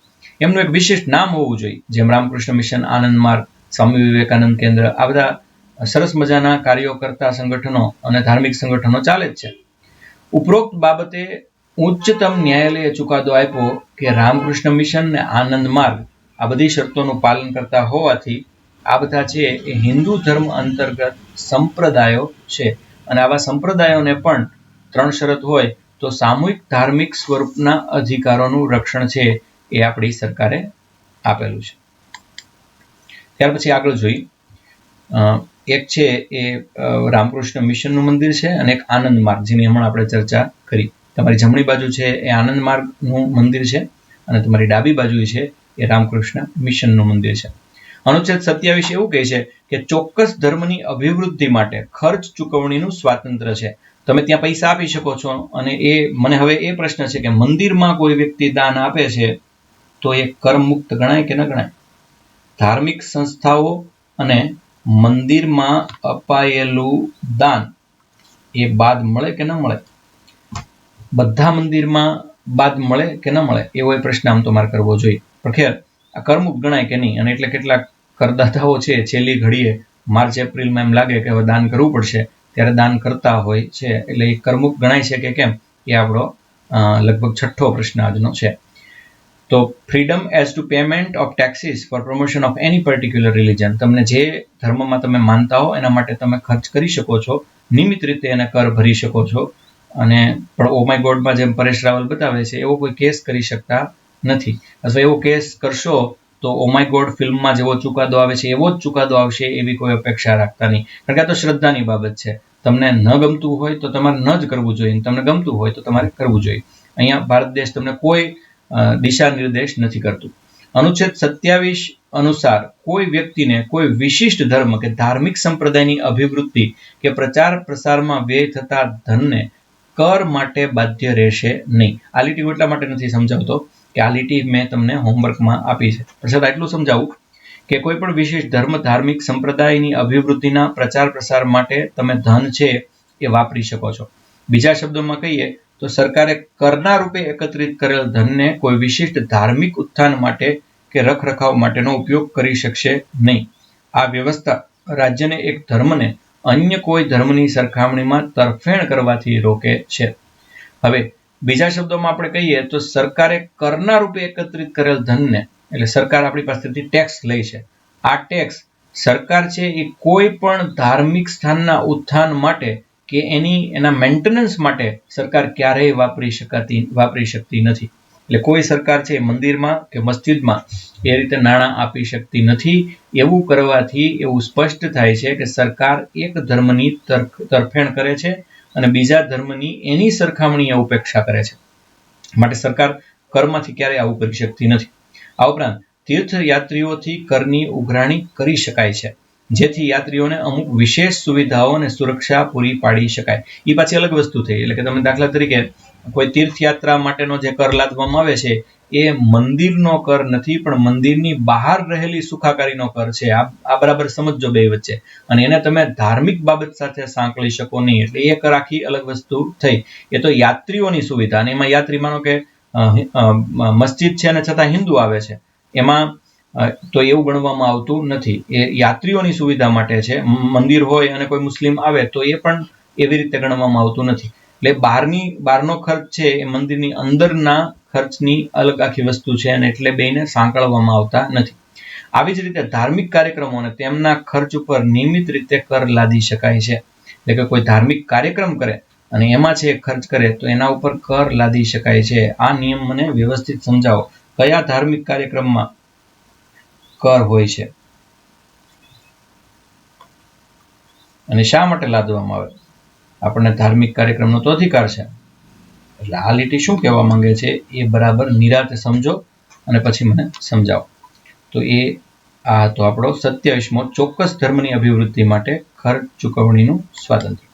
Speaker 1: એમનું એક વિશિષ્ટ નામ હોવું જોઈએ, જેમ રામકૃષ્ણ મિશન, આનંદ માર્ગ, સ્વામી વિવેકાનંદ કેન્દ્ર, આ બધા સરસ મજાના કાર્યો કરતા સંગઠનો અને ધાર્મિક સંગઠનો ચાલે જ છે. ઉપરોક્ત બાબતે ઉચ્ચતમ ન્યાયાલયે ચુકાદો આપ્યો કે રામકૃષ્ણ મિશન ને આનંદ માર્ગ આ બધી શરતોનું પાલન કરતા હોવાથી આ બધા છે એ હિન્દુ ધર્મ અંતર્ગત સંપ્રદાયો છે. અને આવા સંપ્રદાયોને પણ 3 શરત હોય તો સામૂહિક ધાર્મિક સ્વરૂપના અધિકારોનું રક્ષણ છે એ આપણી સરકારે આપેલું છે. ત્યાર પછી આગળ જોઈએ. એક છે એ રામકૃષ્ણ મિશનનું મંદિર છે અને એક આનંદ માર્ગ, જેની હમણાં આપણે ચર્ચા કરી. તમારી જમણી બાજુ છે એ આનંદ માર્ગનું મંદિર છે અને તમારી ડાબી બાજુ છે એ રામકૃષ્ણ મિશનનું મંદિર છે. અનુચ્છેદ 27 એવું કહે છે કે ચોક્કસ ધર્મની અભિવૃદ્ધિ માટે ખર્ચ ચૂકવણીનું સ્વાતંત્ર્ય છે. તમે ત્યાં પૈસા આપી શકો છો. અને એ મને હવે એ પ્રશ્ન છે કે મંદિરમાં કોઈ વ્યક્તિ દાન આપે છે તો એ કરમુક્ત ગણાય કે ન ગણાય? ધાર્મિક સંસ્થાઓ અને મંદિરમાં અપાયેલું દાન એ બાદ મળે કે ન મળે? બધા મંદિરમાં બાદ મળે કે ન મળે એવો એ પ્રશ્ન આમ તો મારે કરવો જોઈએ. પણ ખેર, આ કરમુક્ત ગણાય કે નહીં? અને એટલે કેટલાક કરદાતાઓ છે છેલ્લી ઘડીએ માર્ચ એપ્રિલમાં એમ લાગે કે હવે દાન કરવું પડશે ત્યારે દાન કરતા હોય છે. એટલે એ કરમુક્ત ગણાય છે કે કેમ, એ આપણો લગભગ 6થો પ્રશ્ન આજનો છે. તો freedom as two payment of taxes four promotion of any particular religion. તમને જે ધર્મમાં તમે માનતા હો એના માટે તમે ખર્ચ કરી શકો છો, નિયમિત રીતે એને કર ભરી શકો છો. અને પણ ઓ માય ગોડમાં જેમ પરેશ રાવલ બતાવે છે એવો કોઈ કેસ કરી શકતા નથી. અથવા એવો કેસ કરશો તો ઓ માય ગોડ ફિલ્મમાં જેવો ચુકાદો આવે છે એવો જ ચુકાદો આવશે એવી કોઈ અપેક્ષા રાખતા નહીં. કારણ કે આ તો શ્રદ્ધાની બાબત છે. તમને ન ગમતું હોય તો તમારે ન જ કરવું જોઈએ, તમને ગમતું હોય તો તમારે કરવું જોઈએ. અહીંયા ભારત દેશ તમને કોઈ દિશા નિર્દેશ નથી કરતું. અનુચ્છેદ 27 અનુસાર કોઈ વ્યક્તિને કોઈ વિશિષ્ટ ધર્મ કે ધાર્મિક સંપ્રદાયની અભિવૃદ્ધિ કે પ્રચાર પ્રસારમાં વ્યય થતા ધનને કર માટે બાધ્ય રહેશે નહીં. આ લીટી હું એટલા માટે નથી સમજાવતો કે આ લીટી મેં તમને હોમવર્કમાં આપી છે, પણ છતાં એટલું સમજાવું કે કોઈ પણ વિશેષ ધર્મ ધાર્મિક સંપ્રદાયની અભિવૃદ્ધિના પ્રચાર પ્રસાર માટે તમે ધન છે એ વાપરી શકો છો. બીજા શબ્દોમાં કહીએ તો સરકારે કરના રૂપે એકત્રિત કરેલ ધનને કોઈ વિશિષ્ટ ધાર્મિક ઉત્થાન માટે કે રખરખાવ માટેનો ઉપયોગ કરી શકશે નહીં. આ વ્યવસ્થા રાજ્યને એક ધર્મને અન્ય કોઈ ધર્મની સરખામણીમાં તરફેણ કરવાથી રોકે છે. હવે બીજા શબ્દોમાં આપણે કહીએ તો સરકારે કરના રૂપે એકત્રિત કરેલ ધનને, એટલે સરકાર આપણી પાસેથી ટેક્સ લે છે, આ ટેક્સ સરકાર છે એ કોઈ પણ ધાર્મિક સ્થાનના ઉત્થાન માટે કે એના મેન્ટેનન્સ માટે સરકાર ક્યારેય વાપરી શકતી નથી. એટલે કોઈ સરકાર છે મંદિરમાં કે મસ્જિદમાં એ રીતે નાણાં આપી શકતી નથી. એવું કરવાથી એવું સ્પષ્ટ થાય છે કે સરકાર એક ધર્મની તરફેણ કરે છે અને બીજા ધર્મની એની સરખામણીએ ઉપેક્ષા કરે છે. માટે સરકાર કરમાંથી ક્યારેય આવું કરી શકતી નથી. આ ઉપરાંત તીર્થયાત્રીઓથી કરની ઉઘરાણી કરી શકાય છે, જેથી યાત્રીઓને અમુક વિશેષ સુવિધાઓ અને સુરક્ષા પૂરી પાડી શકાય. એ પાછી અલગ વસ્તુ થઈ. એટલે કે તમે દાખલા તરીકે કોઈ તીર્થયાત્રા માટેનો જે કર લાદવામાં આવે છે એ મંદિરનો કર નથી, પણ મંદિરની બહાર રહેલી સુખાકારીનો કર છે. આ બરાબર સમજો બે વચ્ચે. અને એને તમે ધાર્મિક બાબત સાથે સાંકળી શકો નહીં. એટલે એ કર આખી અલગ વસ્તુ થઈ. એ તો યાત્રીઓની સુવિધા, અને એમાં યાત્રી માનો કે મસ્જિદ છે અને છતાં હિન્દુ આવે છે, એમાં તો એવું ગણવામાં આવતું નથી. એ યાત્રીઓની સુવિધા માટે છે. મંદિર હોય અને કોઈ મુસ્લિમ આવે તો એ પણ એવી રીતે ગણવામાં આવતું નથી. એટલે બહારનો ખર્ચ છે એ મંદિરની અંદરના ખર્ચની અલગ આખી વસ્તુ છે, અને એટલે બેને સાંકળવામાં આવતા નથી. આવી જ રીતે ધાર્મિક કાર્યક્રમો અને તેમના ખર્ચ ઉપર નિયમિત રીતે કર લાદી શકાય છે. એટલે કે કોઈ ધાર્મિક કાર્યક્રમ કરે અને એમાં છે ખર્ચ કરે તો એના ઉપર કર લાદી શકાય છે. આ નિયમ મને વ્યવસ્થિત સમજાવો. કયા ધાર્મિક કાર્યક્રમમાં કર હોય છે અને શા માટે લાદવામાં આવે? આપણને ધાર્મિક કાર્યક્રમનો તો અધિકાર છે. એટલે આ લીટી શું કહેવા માંગે છે એ બરાબર નિરાતે સમજો અને પછી મને સમજાવો. તો એ આ હતો આપણો 27મો ચોક્કસ ધર્મની અભિવૃદ્ધિ માટે ખર્ચ ચૂકવણીનું સ્વાતંત્ર્ય.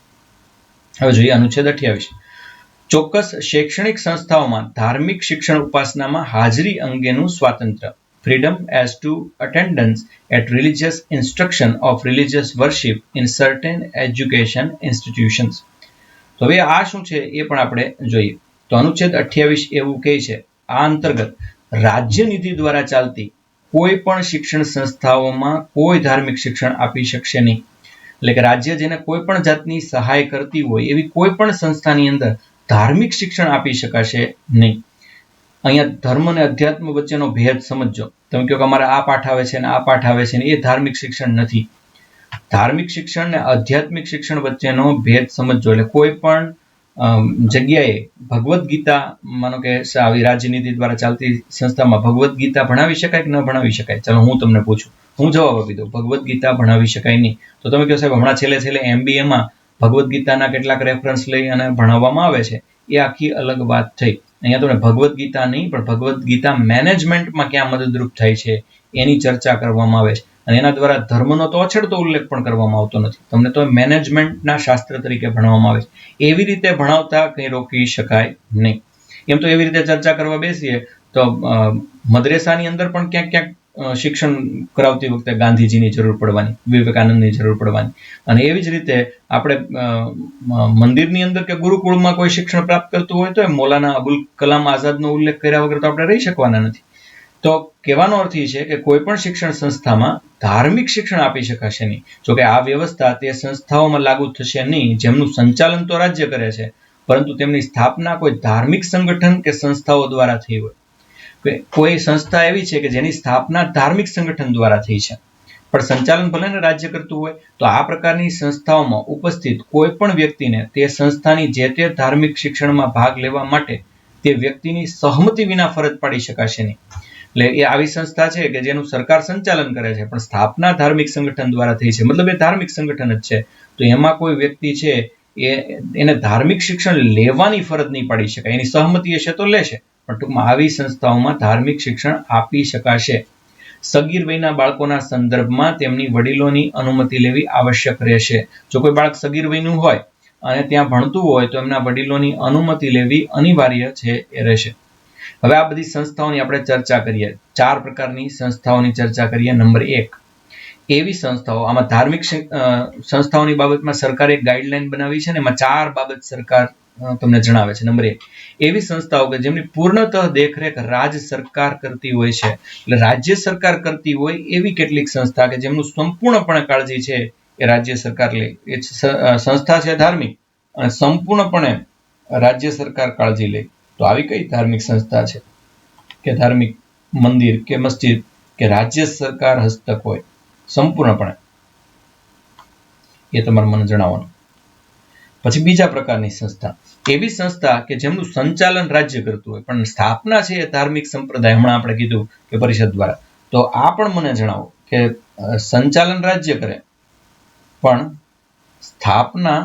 Speaker 1: હવે જોઈએ અનુચ્છેદ 28. ચોક્કસ શૈક્ષણિક સંસ્થાઓમાં ધાર્મિક શિક્ષણ ઉપાસનામાં હાજરી અંગેનું સ્વાતંત્ર્ય. Freedom as to attendance at religious instruction of religious worship in certain education institutions. તો હવે આ શું છે એ પણ આપણે જોઈએ. તો અનુચ્છેદ 28 એવું કહે છે, આ અંતર્ગત રાજ્ય નિધિ દ્વારા ચાલતી કોઈ પણ શિક્ષણ સંસ્થાઓમાં કોઈ ધાર્મિક શિક્ષણ આપી શકશે નહીં. એટલે કે રાજ્ય જેને કોઈ પણ જાતની સહાય કરતી હોય એવી કોઈ પણ સંસ્થાની અંદર ધાર્મિક શિક્ષણ આપી શકાશે નહીં. અહીંયા ધર્મ અને અધ્યાત્મ વચ્ચેનો ભેદ સમજો. તમે કહો કે અમારે આ પાઠ આવે છે ને આ પાઠ આવે છે ને એ ધાર્મિક શિક્ષણ નથી. ધાર્મિક શિક્ષણ ને આધ્યાત્મિક શિક્ષણ વચ્ચેનો ભેદ સમજો. એટલે કોઈ પણ જગ્યાએ ભગવદ્ ગીતા, માનો કે આવી રાજનીતિ દ્વારા ચાલતી સંસ્થામાં ભગવદ્ ગીતા ભણાવી શકાય કે ન ભણાવી શકાય? ચાલો હું તમને પૂછું, હું જવાબ આપી દઉં. ભગવદ્ ગીતા ભણાવી શકાય નહીં. તો તમે કહો સાહેબ હમણાં છેલ્લે MBAમાં ભગવદ્ ગીતાના કેટલાક રેફરન્સ લઈ અને ભણાવવામાં આવે છે, એ આખી અલગ વાત થઈ. અહીંયા તમને ભગવદ્ ગીતા નહીં પણ ભગવદ્ ગીતા મેનેજમેન્ટમાં ક્યાં મદદરૂપ થાય છે એની ચર્ચા કરવામાં આવે છે. અને એના દ્વારા ધર્મનો તો અછડતો ઉલ્લેખ પણ કરવામાં આવતો નથી. તમને તો મેનેજમેન્ટના શાસ્ત્ર તરીકે ભણવામાં આવે છે. એવી રીતે ભણાવતા કંઈ રોકી શકાય નહીં. એમ તો એવી રીતે ચર્ચા કરવા બેસીએ તો મદ્રેસાની અંદર પણ ક્યાંક ક્યાંક શિક્ષણ કરાવતી વખતે ગાંધીજીની જરૂર પડવાની, વિવેકાનંદની જરૂર પડવાની. અને એવી જ રીતે આપણે મંદિરની અંદર કે ગુરુકુળમાં કોઈ શિક્ષણ પ્રાપ્ત કરતું હોય તો મૌલાના અબુલ કલામ આઝાદનો ઉલ્લેખ કર્યા વગર તો આપણે રહી શકવાના નથી. તો કહેવાનો અર્થ એ છે કે કોઈ પણ શિક્ષણ સંસ્થામાં ધાર્મિક શિક્ષણ આપી શકાશે નહીં. જોકે આ વ્યવસ્થા તે સંસ્થાઓમાં લાગુ થશે નહીં જેમનું સંચાલન તો રાજ્ય કરે છે, પરંતુ તેમની સ્થાપના કોઈ ધાર્મિક સંગઠન કે સંસ્થાઓ દ્વારા થઈ હોય. કોઈ સંસ્થા એવી છે કે જેની સ્થાપના ધાર્મિક સંગઠન દ્વારા થઈ છે પણ સંચાલન ભલે ને રાજ્ય કરતું હોય, તો આ પ્રકારની સંસ્થાઓમાં ઉપસ્થિત કોઈ પણ વ્યક્તિને તે સંસ્થાની જે તે ધાર્મિક શિક્ષણમાં ભાગ લેવા માટે તે વ્યક્તિની સહમતિ વિના ફરજ પાડી શકાશે નહીં. એટલે એ આવી સંસ્થા છે કે જેનું સરકાર સંચાલન કરે છે પણ સ્થાપના ધાર્મિક સંગઠન દ્વારા થઈ છે, મતલબ એ ધાર્મિક સંગઠન જ છે. તો એમાં કોઈ વ્યક્તિ છે એને ધાર્મિક શિક્ષણ લેવાની ફરજ નહીં પાડી શકાય. એની સહમતિ હશે તો લેશે, પણ ટૂંકમાં આવી સંસ્થાઓમાં ધાર્મિક શિક્ષણ આપી શકાશે. સગીર વયના બાળકોના સંદર્ભમાં તેમની વડીલોની અનુમતિ લેવી આવશ્યક રહેશે. જો કોઈ બાળક સગીર વયનું હોય અને ત્યાં ભણતું હોય તો એમના વડીલોની અનુમતિ લેવી અનિવાર્ય છે એ રહેશે. હવે આ બધી સંસ્થાઓની આપણે ચર્ચા કરીએ. 4 પ્રકારની સંસ્થાઓની ચર્ચા કરીએ. નંબર 1, એવી સંસ્થાઓ, આમાં ધાર્મિક સંસ્થાઓની બાબતમાં સરકારે એક ગાઈડલાઈન બનાવી છે ને એમાં 4 બાબત સરકાર તમને જણાવે છે. નંબર 1, એવી સંસ્થાઓ કે જેમની પૂર્ણતઃ દેખરેખ રાજ્ય સરકાર કરતી હોય છે. એટલે રાજ્ય સરકાર કરતી હોય એવી કેટલીક સંસ્થા કે જેમનું સંપૂર્ણપણે કાળજી છે એ રાજ્ય સરકાર લે. એ સંસ્થા છે ધાર્મિક અને સંપૂર્ણપણે રાજ્ય સરકાર કાળજી લે. તો આવી કઈ ધાર્મિક સંસ્થા છે કે ધાર્મિક મંદિર કે મસ્જિદ કે રાજ્ય સરકાર હસ્તક હોય સંપૂર્ણપણે? એ તમારે મને જણાવવાનું. પછી બીજા પ્રકારની સંસ્થા, એવી સંસ્થા કે જેમનું સંચાલન રાજ્ય કરતું હોય પણ સ્થાપના છે એ ધાર્મિક સંપ્રદાય, હમણાં આપણે કીધું કે પરિષદ દ્વારા. તો આ પણ મને જણાવો કે સંચાલન રાજ્ય કરે પણ સ્થાપના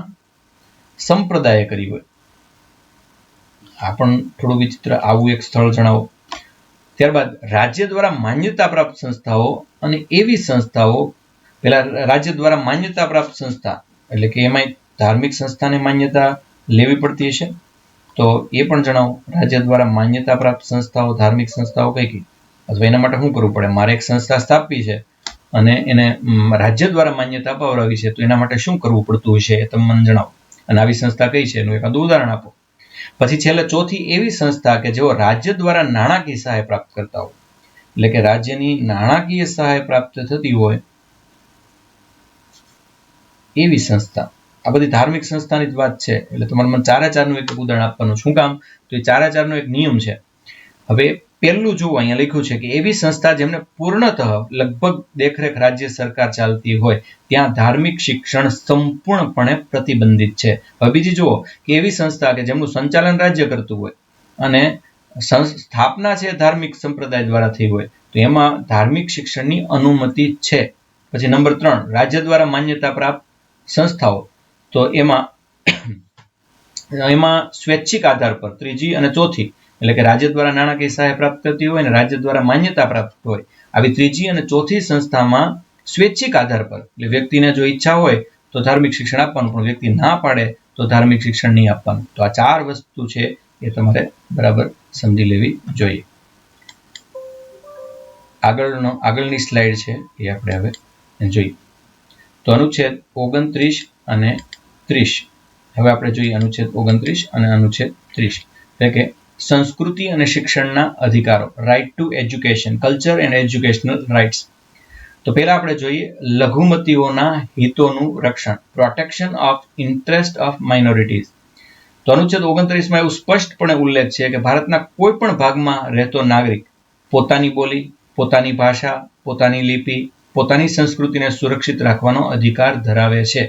Speaker 1: સંપ્રદાય કરી હોય. આ પણ થોડું વિચિત્ર, આવું એક સ્થળ જણાવો. ત્યારબાદ રાજ્ય દ્વારા માન્યતા પ્રાપ્ત સંસ્થાઓ અને એવી સંસ્થાઓ, પેલા રાજ્ય દ્વારા માન્યતા પ્રાપ્ત સંસ્થા એટલે કે એમાં ધાર્મિક સંસ્થાને માન્યતા લેવી પડતી હશે, તો એ પણ જણાવો. રાજ્ય દ્વારા માન્યતા પ્રાપ્ત સંસ્થાઓ, ધાર્મિક સંસ્થાઓ કઈ કઈ, અથવા એના માટે શું કરવું પડે? મારે એક સંસ્થા સ્થાપવી છે અને એને રાજ્ય દ્વારા માન્યતા અપાવડાવી છે, તો એના માટે શું કરવું પડતું હશે એ તમે મને જણાવો. અને આવી સંસ્થા કઈ છે એનું એકાદું ઉદાહરણ આપો. પછી છેલ્લે ચોથી, એવી સંસ્થા કે જેઓ રાજ્ય દ્વારા નાણાકીય સહાય પ્રાપ્ત કરતા હોય, એટલે કે રાજ્યની નાણાકીય સહાય પ્રાપ્ત થતી હોય એવી સંસ્થા. આ બધી ધાર્મિક સંસ્થાની જ વાત છે, એટલે તમારે મને 4-4નું એક ઉદાહરણ આપવાનું. શું કામ? તો એ 4-4નો એક નિયમ છે. હવે પહેલું જુઓ, અહીંયા લખ્યું છે કે એવી સંસ્થા જેમને પૂર્ણતઃ લગભગ દેખરેખ રાજ્ય સરકાર ચાલતી હોય ત્યાં ધાર્મિક શિક્ષણ સંપૂર્ણપણે પ્રતિબંધિત છે. હવે બીજી જુઓ કે એવી સંસ્થા કે જેમનું સંચાલન રાજ્ય કરતું હોય અને સ્થાપના છે ધાર્મિક સંપ્રદાય દ્વારા થઈ હોય તો એમાં ધાર્મિક શિક્ષણની અનુમતિ છે. પછી નંબર 3, રાજ્ય દ્વારા માન્યતા પ્રાપ્ત સંસ્થાઓ, તો એમાં સ્વૈચ્છિક આધાર પર. ત્રીજી અને ચોથી, એટલે કે રાજ્ય દ્વારા નાણાકીય સહાય પ્રાપ્ત કરતી હોય અને રાજ્ય દ્વારા માન્યતા પ્રાપ્ત હોય, આવી ત્રીજી અને ચોથી સંસ્થામાં સ્વૈચ્છિક આધાર પર, એટલે વ્યક્તિને જો ઈચ્છા હોય તો ધાર્મિક શિક્ષણ આપવાનું, પણ વ્યક્તિ ના પાડે તો ધાર્મિક શિક્ષણ નહીં આપવાનું. તો આ 4 વસ્તુ છે એ તમારે બરાબર સમજી લેવી જોઈએ. આગળની સ્લાઇડ છે એ આપણે હવે જોઈએ. તો અનુચ્છેદ 29 અને 30. હવે આપણે જોઈએ અનુચ્છેદ 29 અને અનુચ્છેદ 30, એટલે કે સંસ્કૃતિ અને શિક્ષણના અધિકારો, right to education, culture and educational rights. તો પહેલા આપણે જોઈએ લઘુમતીઓના હિતોનું રક્ષણ, protection of interest of minorities. તો અનુચ્છેદ 29માં એવું સ્પષ્ટપણે ઉલ્લેખ છે કે ભારતના કોઈ પણ ભાગમાં રહેતો નાગરિક પોતાની બોલી, પોતાની ભાષા, પોતાની લિપિ, પોતાની સંસ્કૃતિને સુરક્ષિત રાખવાનો અધિકાર ધરાવે છે.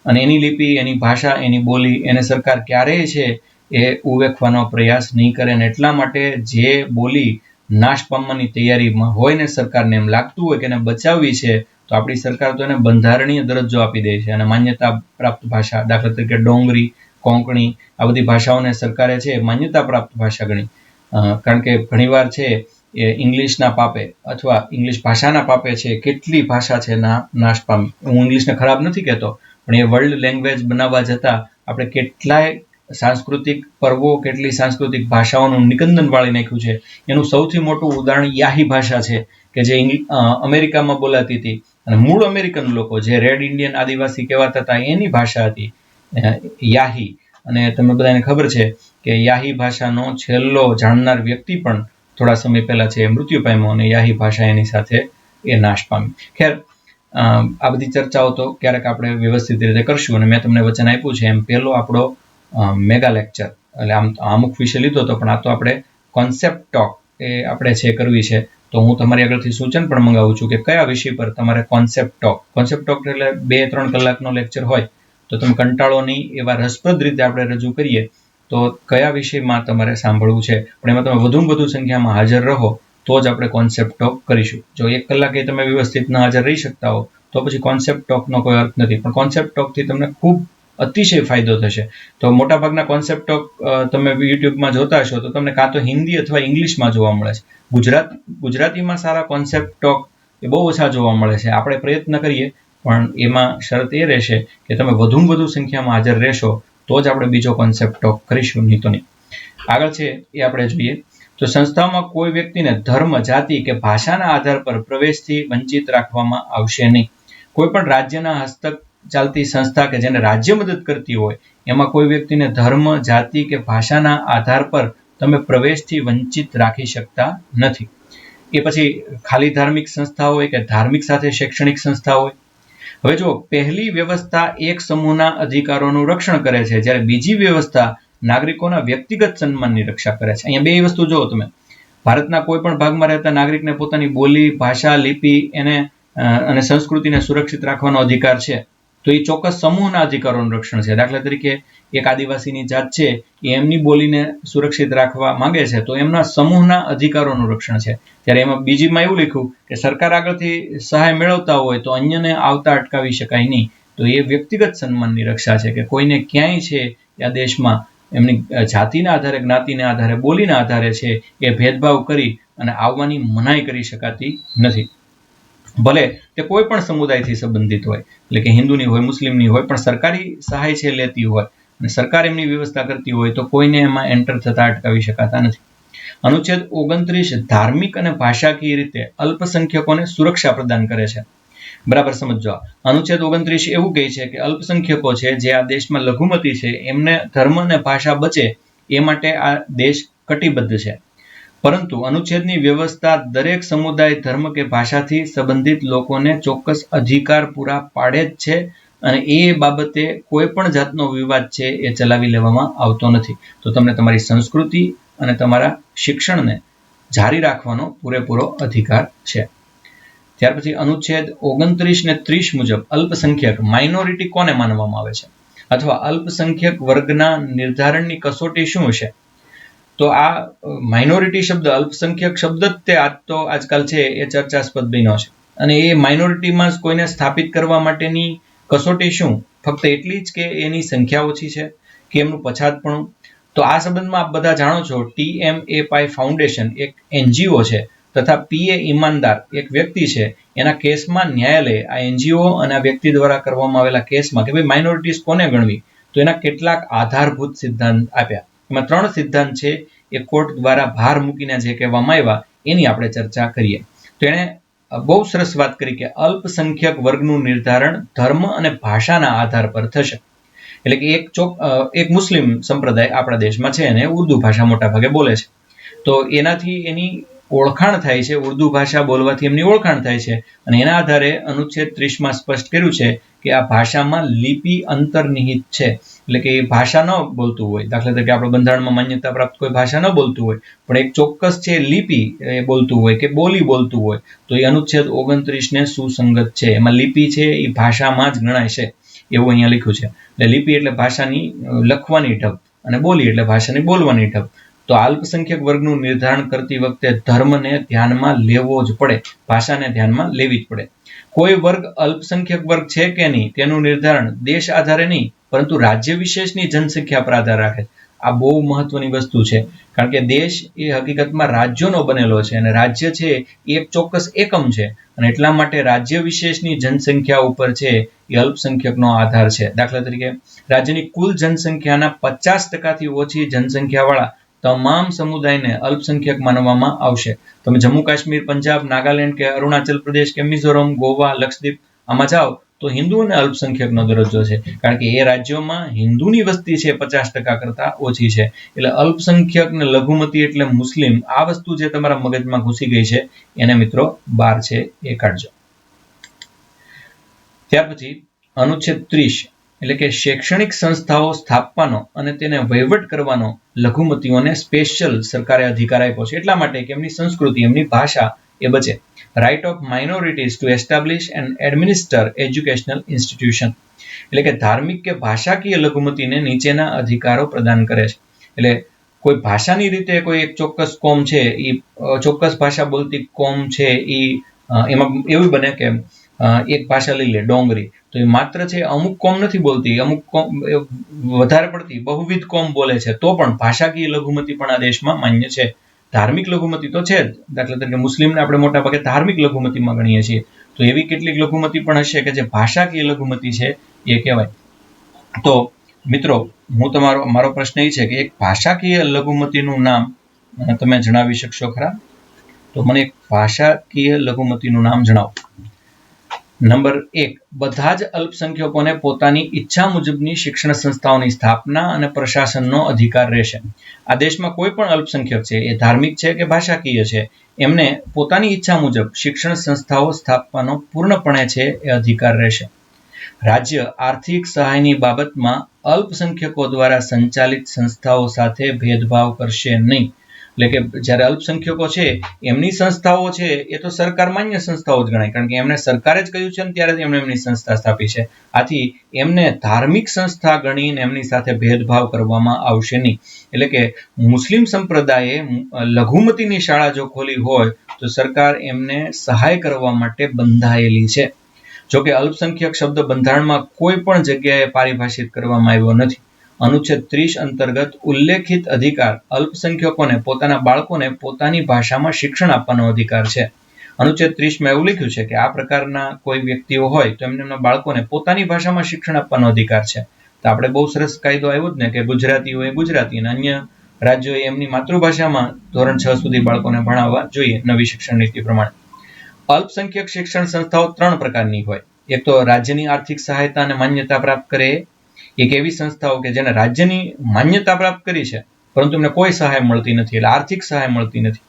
Speaker 1: અને એની લિપિ, એની ભાષા, એની બોલી એને સરકાર ક્યારેય છે એ ઉવેખવાનો પ્રયાસ નહીં કરે. અને એટલા માટે જે બોલી નાશ પામવાની તૈયારીમાં હોય ને સરકારને એમ લાગતું હોય કે એને બચાવવી છે, તો આપણી સરકાર તો એને બંધારણીય દરજ્જો આપી દે છે અને માન્યતા પ્રાપ્ત ભાષા, દાખલા તરીકે ડોંગરી, કોંકણી, આ બધી ભાષાઓને સરકારે છે માન્યતા પ્રાપ્ત ભાષા ગણી. કારણ કે ઘણીવાર છે એ ઇંગ્લિશના પાપે અથવા ઇંગ્લિશ ભાષાના પાપે છે કેટલી ભાષા છે નાશ પામી. હું ઇંગ્લિશને ખરાબ નથી કહેતો, પણ એ વર્લ્ડ લેંગ્વેજ બનાવવા જતાં આપણે કેટલાય સાંસ્કૃતિક પર્વો, કેટલી સાંસ્કૃતિક ભાષાઓનું નિકંદન વાળી નાખ્યું છે. એનું સૌથી મોટું ઉદાહરણ યાહી ભાષા છે કે જે અમેરિકામાં બોલાતી હતી અને મૂળ અમેરિકન લોકો જે રેડ ઇન્ડિયન આદિવાસી કહેવાતા હતા એની ભાષા હતી યાહી. અને તમને બધાને ખબર છે કે યાહી ભાષાનો છેલ્લો જાણનાર વ્યક્તિ પણ થોડા સમય પહેલા છે મૃત્યુ પામ્યો અને યાહી ભાષા એની સાથે એ નાશ પામી. ખેર, આ બધી ચર્ચાઓ તો ક્યારેક આપણે વ્યવસ્થિત રીતે કરશું. અને મેં તમને વચન આપ્યું છે એમ પહેલો આપણો મેગા લેક્ચર, એટલે આમ અમુક વિષય લીધો હતો પણ આ તો આપણે કોન્સેપ્ટ ટોક એ આપણે છે કરવી છે. તો હું તમારી આગળથી સૂચન પણ મંગાવું છું કે કયા વિષય પર તમારે કોન્સેપ્ટ ટોક એટલે 2-3 કલાકનો લેક્ચર હોય તો તમે કંટાળો નહીં, એવા રસપ્રદ રીતે આપણે રજૂ કરીએ તો કયા વિષયમાં તમારે સાંભળવું છે. પણ એમાં તમે વધુમાં વધુ સંખ્યામાં હાજર રહો તો જ આપણે કોન્સેપ્ટ ટોક કરીશું. જો 1 કલાકે તમે વ્યવસ્થિત ન હાજર રહી શકતા હો તો પછી કોન્સેપ્ટ ટોકનો કોઈ અર્થ નથી. પણ કોન્સેપ્ટ ટોકથી તમને ખૂબ અતિશય ફાયદો થશે. તો મોટાભાગના કોન્સેપ્ટ ટોક તમે યુટ્યુબમાં જોતા હશો તો તમને કાં તો હિન્દી અથવા ઇંગ્લિશમાં જોવા મળે છે. ગુજરાતીમાં સારા કોન્સેપ્ટ ટોક એ બહુ ઓછા જોવા મળે છે. આપણે પ્રયત્ન કરીએ પણ એમાં શરત એ રહેશે કે તમે વધુમાં વધુ સંખ્યામાં હાજર રહેશો તો જ આપણે બીજો કોન્સેપ્ટ ટોક કરીશું, નહીં તો નહીં. આગળ છે એ આપણે જોઈએ તો સંસ્થામાં કોઈ વ્યક્તિને ધર્મ, જાતિ કે ભાષાના આધાર પર પ્રવેશથી વંચિત રાખવામાં આવશે નહીં. કોઈ પણ રાજ્યના હસ્તક ચાલતી સંસ્થા કે જેને રાજ્ય મદદ કરતી હોય એમાં કોઈ વ્યક્તિને ધર્મ, જાતિ કે ભાષાના આધાર પર તમે પ્રવેશથી વંચિત રાખી શકતા નથી. એ પછી ખાલી ધાર્મિક સંસ્થા હોય કે ધાર્મિક સાથે શૈક્ષણિક સંસ્થા હોય. હવે જો પહેલી વ્યવસ્થા એક સમૂહના અધિકારોનું રક્ષણ કરે છે, જ્યારે બીજી વ્યવસ્થા નાગરિકોના વ્યક્તિગત સન્માનની રક્ષા કરે છે. અહીંયા બે વસ્તુ જુઓ તમે. ભારતના કોઈ પણ ભાગમાં રહેતા નાગરિકને પોતાની બોલી, ભાષા, લિપિ અને સંસ્કૃતિને સુરક્ષિત રાખવાનો અધિકાર છે. તો એ ચોક્કસ સમૂહના અધિકારોનું રક્ષણ છે. દાખલા તરીકે એક આદિવાસીની જાત છે એ એમની બોલીને સુરક્ષિત રાખવા માંગે છે તો એમના સમૂહના અધિકારોનું રક્ષણ છે. ત્યારે એમાં બીજીમાં એવું લખ્યું કે સરકાર આગળથી સહાય મેળવતા હોય તો અન્યને આવતા અટકાવી શકાય નહીં. તો એ વ્યક્તિગત સન્માનની રક્ષા છે કે કોઈને ક્યાંય છે આ દેશમાં એમની જાતિના આધારે, જ્ઞાતિના આધારે, બોલીના આધારે છે એ ભેદભાવ કરી અને આવવાની મનાઈ કરી શકાતી નથી. ભલે તે કોઈ પણ સમુદાયથી સંબંધિત હોય, એટલે કે હિન્દુની હોય, મુસ્લિમની હોય, પણ સરકારી સહાય છે લેતી હોય અને સરકાર એમની વ્યવસ્થા કરતી હોય તો કોઈને એમાં એન્ટર થતા અટકાવી શકાતા નથી. અનુચ્છેદ 29 ધાર્મિક અને ભાષાકીય રીતે અલ્પસંખ્યકોને સુરક્ષા પ્રદાન કરે છે. બરાબર સમજો. અનુચ્છેદ 29 એવું કહે છે કે અલ્પસંખ્યકો છે જે આ દેશમાં લઘુમતી છે એમને ધર્મ અને ભાષા બચે એ માટે આ દેશ કટિબદ્ધ છે. પરંતુ અનુચ્છેદની વ્યવસ્થા દરેક સમુદાય, ધર્મ કે ભાષાથી સંબંધિત લોકોને ચોક્કસ અધિકાર પૂરા પાડે જ છે અને એ બાબતે કોઈ પણ જાતનો વિવાદ છે એ ચલાવી લેવામાં આવતો નથી. તો તમને તમારી સંસ્કૃતિ અને તમારા શિક્ષણને જારી રાખવાનો પૂરેપૂરો અધિકાર છે. ત્યાર પછી અનુચ્છેદ 29 ને 30 મુજબ અલ્પસંખ્યક, માઇનોરિટી કોને માનવામાં આવે છે અથવા અલ્પસંખ્યક વર્ગના નિર્ધારણની કસોટી શું છે? તો આ માઇનોરિટી શબ્દ, અલ્પસંખ્યક શબ્દ જ તે આજકાલ છે એ ચર્ચાસ્પદ બન્યો છે. અને એ માઇનોરિટીમાં કોઈને સ્થાપિત કરવા માટેની કસોટી શું? ફક્ત એટલી જ કે એની સંખ્યા ઓછી છે કે એમનું પછાતપણું? તો આ સંબંધમાં આપ બધા જાણો છો TMA ફાઉન્ડેશન એક NGO છે તથા PA ઈમાનદાર એક વ્યક્તિ છે. એના કેસમાં ન્યાયાલય આ NGO અને આ વ્યક્તિ દ્વારા કરવામાં આવેલા કેસમાં કે ભાઈ માઇનોરિટીઝ કોને ગણવી, તો એના કેટલાક આધારભૂત સિદ્ધાંત આપ્યા. એમાં 3 સિદ્ધાંત છે એ કોર્ટ દ્વારા ભાર મૂકીને જે કહેવામાં આવ્યા એની આપણે ચર્ચા કરીએ. તો એણે બહુ સરસ વાત કરી કે અલ્પસંખ્યક વર્ગનું નિર્ધારણ ધર્મ અને ભાષાના આધાર પર થશે. એટલે કે એક મુસ્લિમ સંપ્રદાય આપણા દેશમાં છે અને ઉર્દુ ભાષા મોટા ભાગે બોલે છે. તો એનાથી એની ઓળખાણ થાય છે, ઉર્દુ ભાષા બોલવાથી એમની ઓળખાણ થાય છે અને એના આધારે અનુચ્છેદ 30 સ્પષ્ટ કર્યું છે કે આ ભાષામાં લિપિ અંતર્નિહિત છે. એટલે કે એ ભાષા ન બોલતું હોય, દાખલા તરીકે આપણે બંધારણમાં માન્યતા પ્રાપ્ત કોઈ ભાષા ન બોલતું હોય પણ એક ચોક્કસ છે લિપિ એ બોલતું હોય કે બોલી બોલતું હોય તો એ અનુચ્છેદ 29 ને સુસંગત છે. એમાં લિપિ છે એ ભાષામાં જ ગણાય છે એવું અહીંયા લખ્યું છે. એટલે લિપિ એટલે ભાષાની લખવાની ઢબ અને બોલી એટલે ભાષાની બોલવાની ઢબ. તો અલ્પસંખ્યક વર્ગનું નિર્ધારણ કરતી વખતે ધર્મને ધ્યાનમાં લેવો જ પડે, ભાષાને ધ્યાનમાં લેવી જ પડે. કોઈ વર્ગ અલ્પસંખ્યક વર્ગ છે કે નહીં તેનું નિર્ધારણ દેશ આધારે નહીં પરંતુ રાજ્ય વિશેષની જનસંખ્યા પર આધાર રાખે. આ બહુ મહત્વની વસ્તુ છે કારણ કે દેશ એ હકીકતમાં રાજ્યોનો બનેલો છે અને રાજ્ય છે એ એક ચોક્કસ એકમ છે અને એટલા માટે રાજ્ય વિશેષની જનસંખ્યા ઉપર છે એ અલ્પસંખ્યકનો આધાર છે. દાખલા તરીકે રાજ્યની કુલ જનસંખ્યાના 50% ઓછી જનસંખ્યાવાળા તમામ સમુદાયને અલ્પસંખ્યક માનવામાં આવશે. તમે જમ્મુ કાશ્મીર, પંજાબ, નાગાલેન્ડ કે અરુણાચલ પ્રદેશ કે મિઝોરમ, ગોવા, લક્ષદ્વીપ આમાં જાઓ તો હિન્દુઓને અલ્પસંખ્યકનો દરજ્જો છે કારણ કે એ રાજ્યોમાં હિન્દુની વસ્તી છે 50% કરતા ઓછી છે. એટલે અલ્પસંખ્યક ને લઘુમતી એટલે મુસ્લિમ, આ વસ્તુ જે તમારા મગજમાં ઘૂસી ગઈ છે એને મિત્રો બહાર છે એ કાઢજો. ત્યાર પછી અનુચ્છેદ 30 એટલે કે શૈક્ષણિક સંસ્થાઓ સ્થાપવાનો અને તેને વહીવટ કરવાનો લઘુમતીઓને સ્પેશિયલ સરકારે અધિકાર આપ્યો છે એટલા માટે કે એમની સંસ્કૃતિ, એમની ભાષા એ બચે. Right of minorities to establish and administer educational institution એટલે કે ધાર્મિક કે ભાષાકીય લઘુમતીને નીચેના અધિકારો પ્રદાન કરે છે. એટલે કોઈ ભાષાની રીતે કોઈ એક ચોક્કસ કોમ છે એ ચોક્કસ ભાષા બોલતી કોમ છે એ એમાં એવું બને કે એક ભાષા લઈ લે ડોંગરી, તો એ માત્ર છે અમુક કોમ નથી બોલતી, અમુક કોમ વધારે પડતી બહુવિધ કોમ બોલે છે તો પણ ભાષાકીય લઘુમતી પણ આ દેશમાં માન્ય છે. ધાર્મિક લઘુમતી તો છે જ, દાખલા તરીકે મુસ્લિમને આપણે મોટા ભાગે ધાર્મિક લઘુમતીમાં ગણીએ છીએ તો એવી કેટલીક લઘુમતી પણ હશે કે જે ભાષાકીય લઘુમતી છે એ કહેવાય. તો મિત્રો, મારો પ્રશ્ન એ છે કે એક ભાષાકીય લઘુમતીનું નામ તમે જણાવી શકશો ખરા? તો મને એક ભાષાકીય લઘુમતીનું નામ જણાવો. નંબર 1, બધા જ અલ્પસંખ્યકોને પોતાની ઈચ્છા મુજબની શિક્ષણ સંસ્થાઓની સ્થાપના અને પ્રશાસનનો અધિકાર રહેશે. આ દેશમાં કોઈ પણ અલ્પસંખ્યક છે, એ ધાર્મિક છે કે ભાષાકીય છે, એમને પોતાની ઈચ્છા મુજબ શિક્ષણ સંસ્થાઓ સ્થાપવાનો પૂર્ણપણે છે એ અધિકાર રહેશે. રાજ્ય આર્થિક સહાયની બાબતમાં અલ્પસંખ્યકો દ્વારા સંચાલિત સંસ્થાઓ સાથે ભેદભાવ કરશે નહીં. એટલે કે જ્યારે અલ્પસંખ્યકો છે એમની સંસ્થાઓ છે એ તો સરકાર માન્ય સંસ્થાઓ જ ગણાય, કારણ કે એમને સરકારે જ કહ્યું છે ને ત્યારે જ એમણે એમની સંસ્થા સ્થાપી છે. આથી એમને ધાર્મિક સંસ્થા ગણીને એમની સાથે ભેદભાવ કરવામાં આવશે નહીં. એટલે કે મુસ્લિમ સંપ્રદાયે લઘુમતીની શાળા જો ખોલી હોય તો સરકાર એમને સહાય કરવા માટે બંધાયેલી છે. જોકે અલ્પસંખ્યક શબ્દ બંધારણમાં કોઈ પણ જગ્યાએ પારિભાષિત કરવામાં આવ્યો નથી. અનુચ્છેદ 30 અંતર્ગત ઉલ્લેખિત અધિકાર અલ્પસંખ્યકોને પોતાના બાળકોને પોતાની ભાષામાં શિક્ષણ આપવાનો અધિકાર છે. અનુચ્છેદ 30માં એવું લખ્યું છે કે આ પ્રકારના કોઈ વ્યક્તિઓ હોય તો એમના બાળકોને પોતાની ભાષામાં શિક્ષણ આપવાનો અધિકાર છે. તો આપણે બહુ સરસ કાયદો આવ્યો જ ને કે ગુજરાતી હોય ગુજરાતી અને અન્ય રાજ્યોએ એમની માતૃભાષામાં ધોરણ 6 સુધી બાળકોને ભણાવવા જોઈએ નવી શિક્ષણ નીતિ પ્રમાણે. અલ્પસંખ્યક શિક્ષણ સંસ્થાઓ 3 પ્રકારની હોય. એક તો રાજ્યની આર્થિક સહાયતા અને માન્યતા પ્રાપ્ત કરે. એક એવી સંસ્થાઓ કે જેને રાજ્યની માન્યતા પ્રાપ્ત કરી છે પરંતુ એમને કોઈ સહાય મળતી નથી, એટલે આર્થિક સહાય મળતી નથી.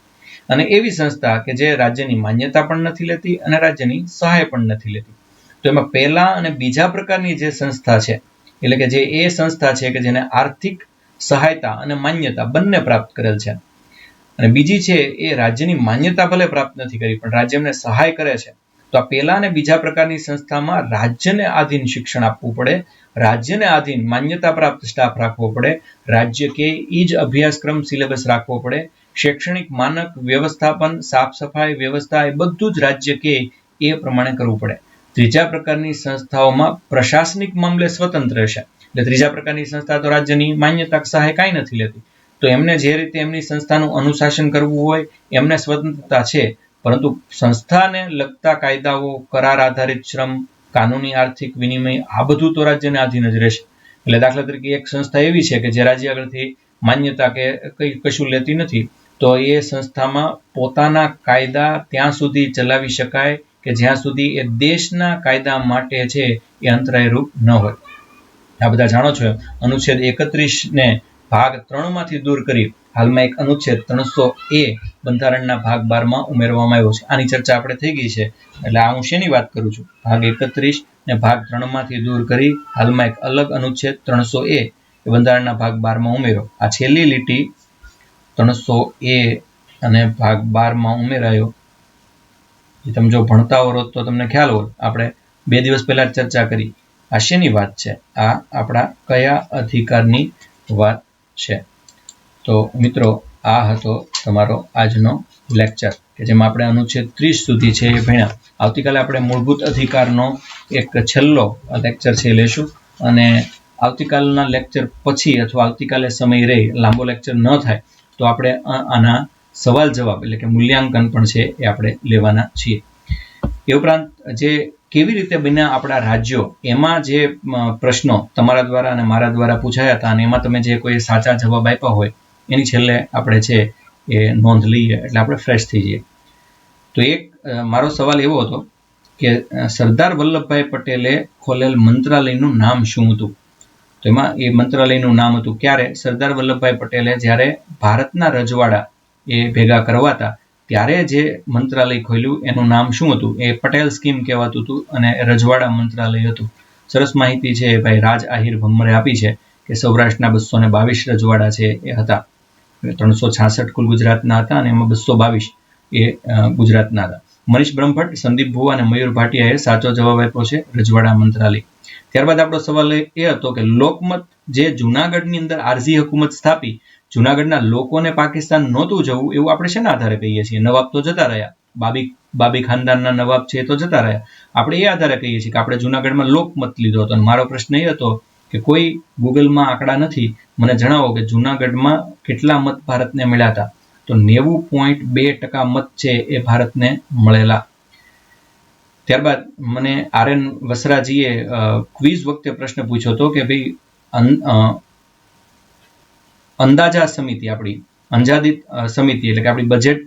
Speaker 1: અને એવી સંસ્થા કે જે રાજ્યની માન્યતા પણ નથી લેતી અને રાજ્યની સહાય પણ નથી લેતી. તો એમાં પહેલા અને બીજા પ્રકારની જે સંસ્થા છે, એટલે કે જે એ સંસ્થા છે કે જેને આર્થિક સહાયતા અને માન્યતા બંને પ્રાપ્ત કરેલ છે, અને બીજી છે એ રાજ્યની માન્યતા ભલે પ્રાપ્ત નથી કરી પણ રાજ્ય એમને સહાય કરે છે. તો આ પહેલા અને બીજા પ્રકારની સંસ્થામાં રાજ્યને આધીન શિક્ષણ આપવું પડે, રાજ્યને આધીન માન્યતા પ્રાપ્ત સ્ટાફ રાખવો પડે, રાજ્ય કે એ જ અભ્યાસક્રમ સિલેબસ રાખવો પડે, શૈક્ષણિક માનક, વ્યવસ્થાપન, સાફ સફાઈ વ્યવસ્થા એ બધું જ રાજ્ય કે એ પ્રમાણે કરવું પડે. ત્રીજા પ્રકારની સંસ્થાઓમાં પ્રશાસનિક મામલે સ્વતંત્ર રહેશે. એટલે ત્રીજા પ્રકારની સંસ્થા તો રાજ્યની માન્યતા સહાય કાંઈ નથી લેતી, તો એમને જે રીતે એમની સંસ્થાનું અનુશાસન કરવું હોય એમને સ્વતંત્રતા છે, પરંતુ સંસ્થાને લગતા કાયદાઓ, કરાર આધારિત શ્રમ, કાનૂની આર્થિક વિનિમય આ બધું તો રાજ્યને આધીન જ રહેશે. એટલે દાખલા તરીકે એક સંસ્થા એવી છે કે જે રાજ્ય આગળથી માન્યતા કે કશું લેતી નથી, તો એ સંસ્થામાં પોતાના કાયદા ત્યાં સુધી ચલાવી શકાય કે જ્યાં સુધી એ દેશના કાયદા માટે છે એ અંતરાયરૂપ ન હોય. આ બધા જાણો છો. અનુચ્છેદ 31 ને ભાગ 3 માંથી દૂર કરી હાલમાં એક અનુચ્છેદ 300A બંધારણના ભાગ 12 માં ઉમેરવામાં આવ્યો છે. આની ચર્ચા આપણે થઈ ગઈ છે, એટલે આ હું શેની વાત કરું છું? ભાગ 31 ને ભાગ 3 માંથી દૂર કરી હાલમાં એક અલગ અનુચ્છેદ 300A એ બંધારણના ભાગ 12 માં ઉમેરો. આ છેલ્લી લીટી 300A અને ભાગ 12 માં ઉમેરાયો. એ તમે જો ભણતા હો તો તમને ખ્યાલ હોય, આપણે 2 દિવસ પહેલા ચર્ચા કરી. આ શેની વાત છે? આ આપણા કયા અધિકારની વાત છે? તો મિત્રો, આ હતો તમારો આજનો લેક્ચર કે જેમાં આપણે અનુચ્છેદ 30 સુધી છે એ ભણ્યા. આવતીકાલે આપણે મૂળભૂત અધિકારનો એક છેલ્લો લેક્ચર છે લેશું, અને આવતીકાલના લેક્ચર પછી અથવા આવતીકાલે સમય રહે, લાંબો લેક્ચર ન થાય તો આપણે આના સવાલ જવાબ એટલે કે મૂલ્યાંકન પણ છે એ આપણે લેવાના છીએ. એ ઉપરાંત જે કેવી રીતે બન્યા આપણા રાજ્યો, એમાં જે પ્રશ્નો તમારા દ્વારા અને મારા દ્વારા પૂછાયા હતા અને એમાં તમે જે કોઈ સાચા જવાબ આપ્યા હોય એની છેલ્લે આપણે છે એ નોંધ લઈએ એટલે આપણે ફ્રેશ થઈ જઈએ. તો એક મારો સવાલ એવો હતો કે સરદાર વલ્લભભાઈ પટેલે ખોલેલ મંત્રાલયનું નામ શું હતું? તો એમાં એ મંત્રાલયનું નામ હતું ક્યારે? સરદાર વલ્લભભાઈ પટેલે જ્યારે ભારતના રજવાડા એ ભેગા કરવાતા ત્યારે જે મંત્રાલય ખોલ્યું એનું નામ શું હતું? એ પટેલ સ્કીમ કહેવાતું હતું અને રજવાડા મંત્રાલય હતું. સરસ માહિતી છે ભાઈ રાજ આહિર ભમ્મરે આપી છે કે સૌરાષ્ટ્રના 222 રજવાડા છે એ હતા. 366 કુલ ગુજરાતના હતા અને એમાં 222 એ ગુજરાતના હતા. મનીષ બ્રહ્મભટ્ટ, સંદીપ ભુવા અને મયુર ભાટિયાએ સાચો જવાબ આપ્યો છે રજવાડા મંત્રાલય. ત્યારબાદ આપણો સવાલ એ હતો કે લોકમત જે જુનાગઢની અંદર આરઝી હુકુમત સ્થાપી, જુનાગઢના લોકોને પાકિસ્તાન નહોતું જવું એવું આપણે શેના આધારે કહીએ છીએ? નવાબ તો જતા રહ્યા, બાબી ખાનદાનના નવાબ છે તો જતા રહ્યા. આપણે એ આધારે કહીએ છીએ કે આપણે જુનાગઢમાં લોકમત લીધો હતો. અને મારો પ્રશ્ન એ હતો કે કોઈ ગૂગલમાં આંકડા નથી, મને જણાવો કે જુનાગઢમાં કેટલા મત ભારતને મળ્યા હતા? તો 90.2% મત છે એ ભારતને મળેલા. ત્યારબાદ મને RN વસરાજીએ ક્વિઝ વખતે પ્રશ્ન પૂછ્યો હતો કે ભાઈ અંદાજા સમિતિ, આપણી અંજાદિત સમિતિ એટલે કે આપણી બજેટ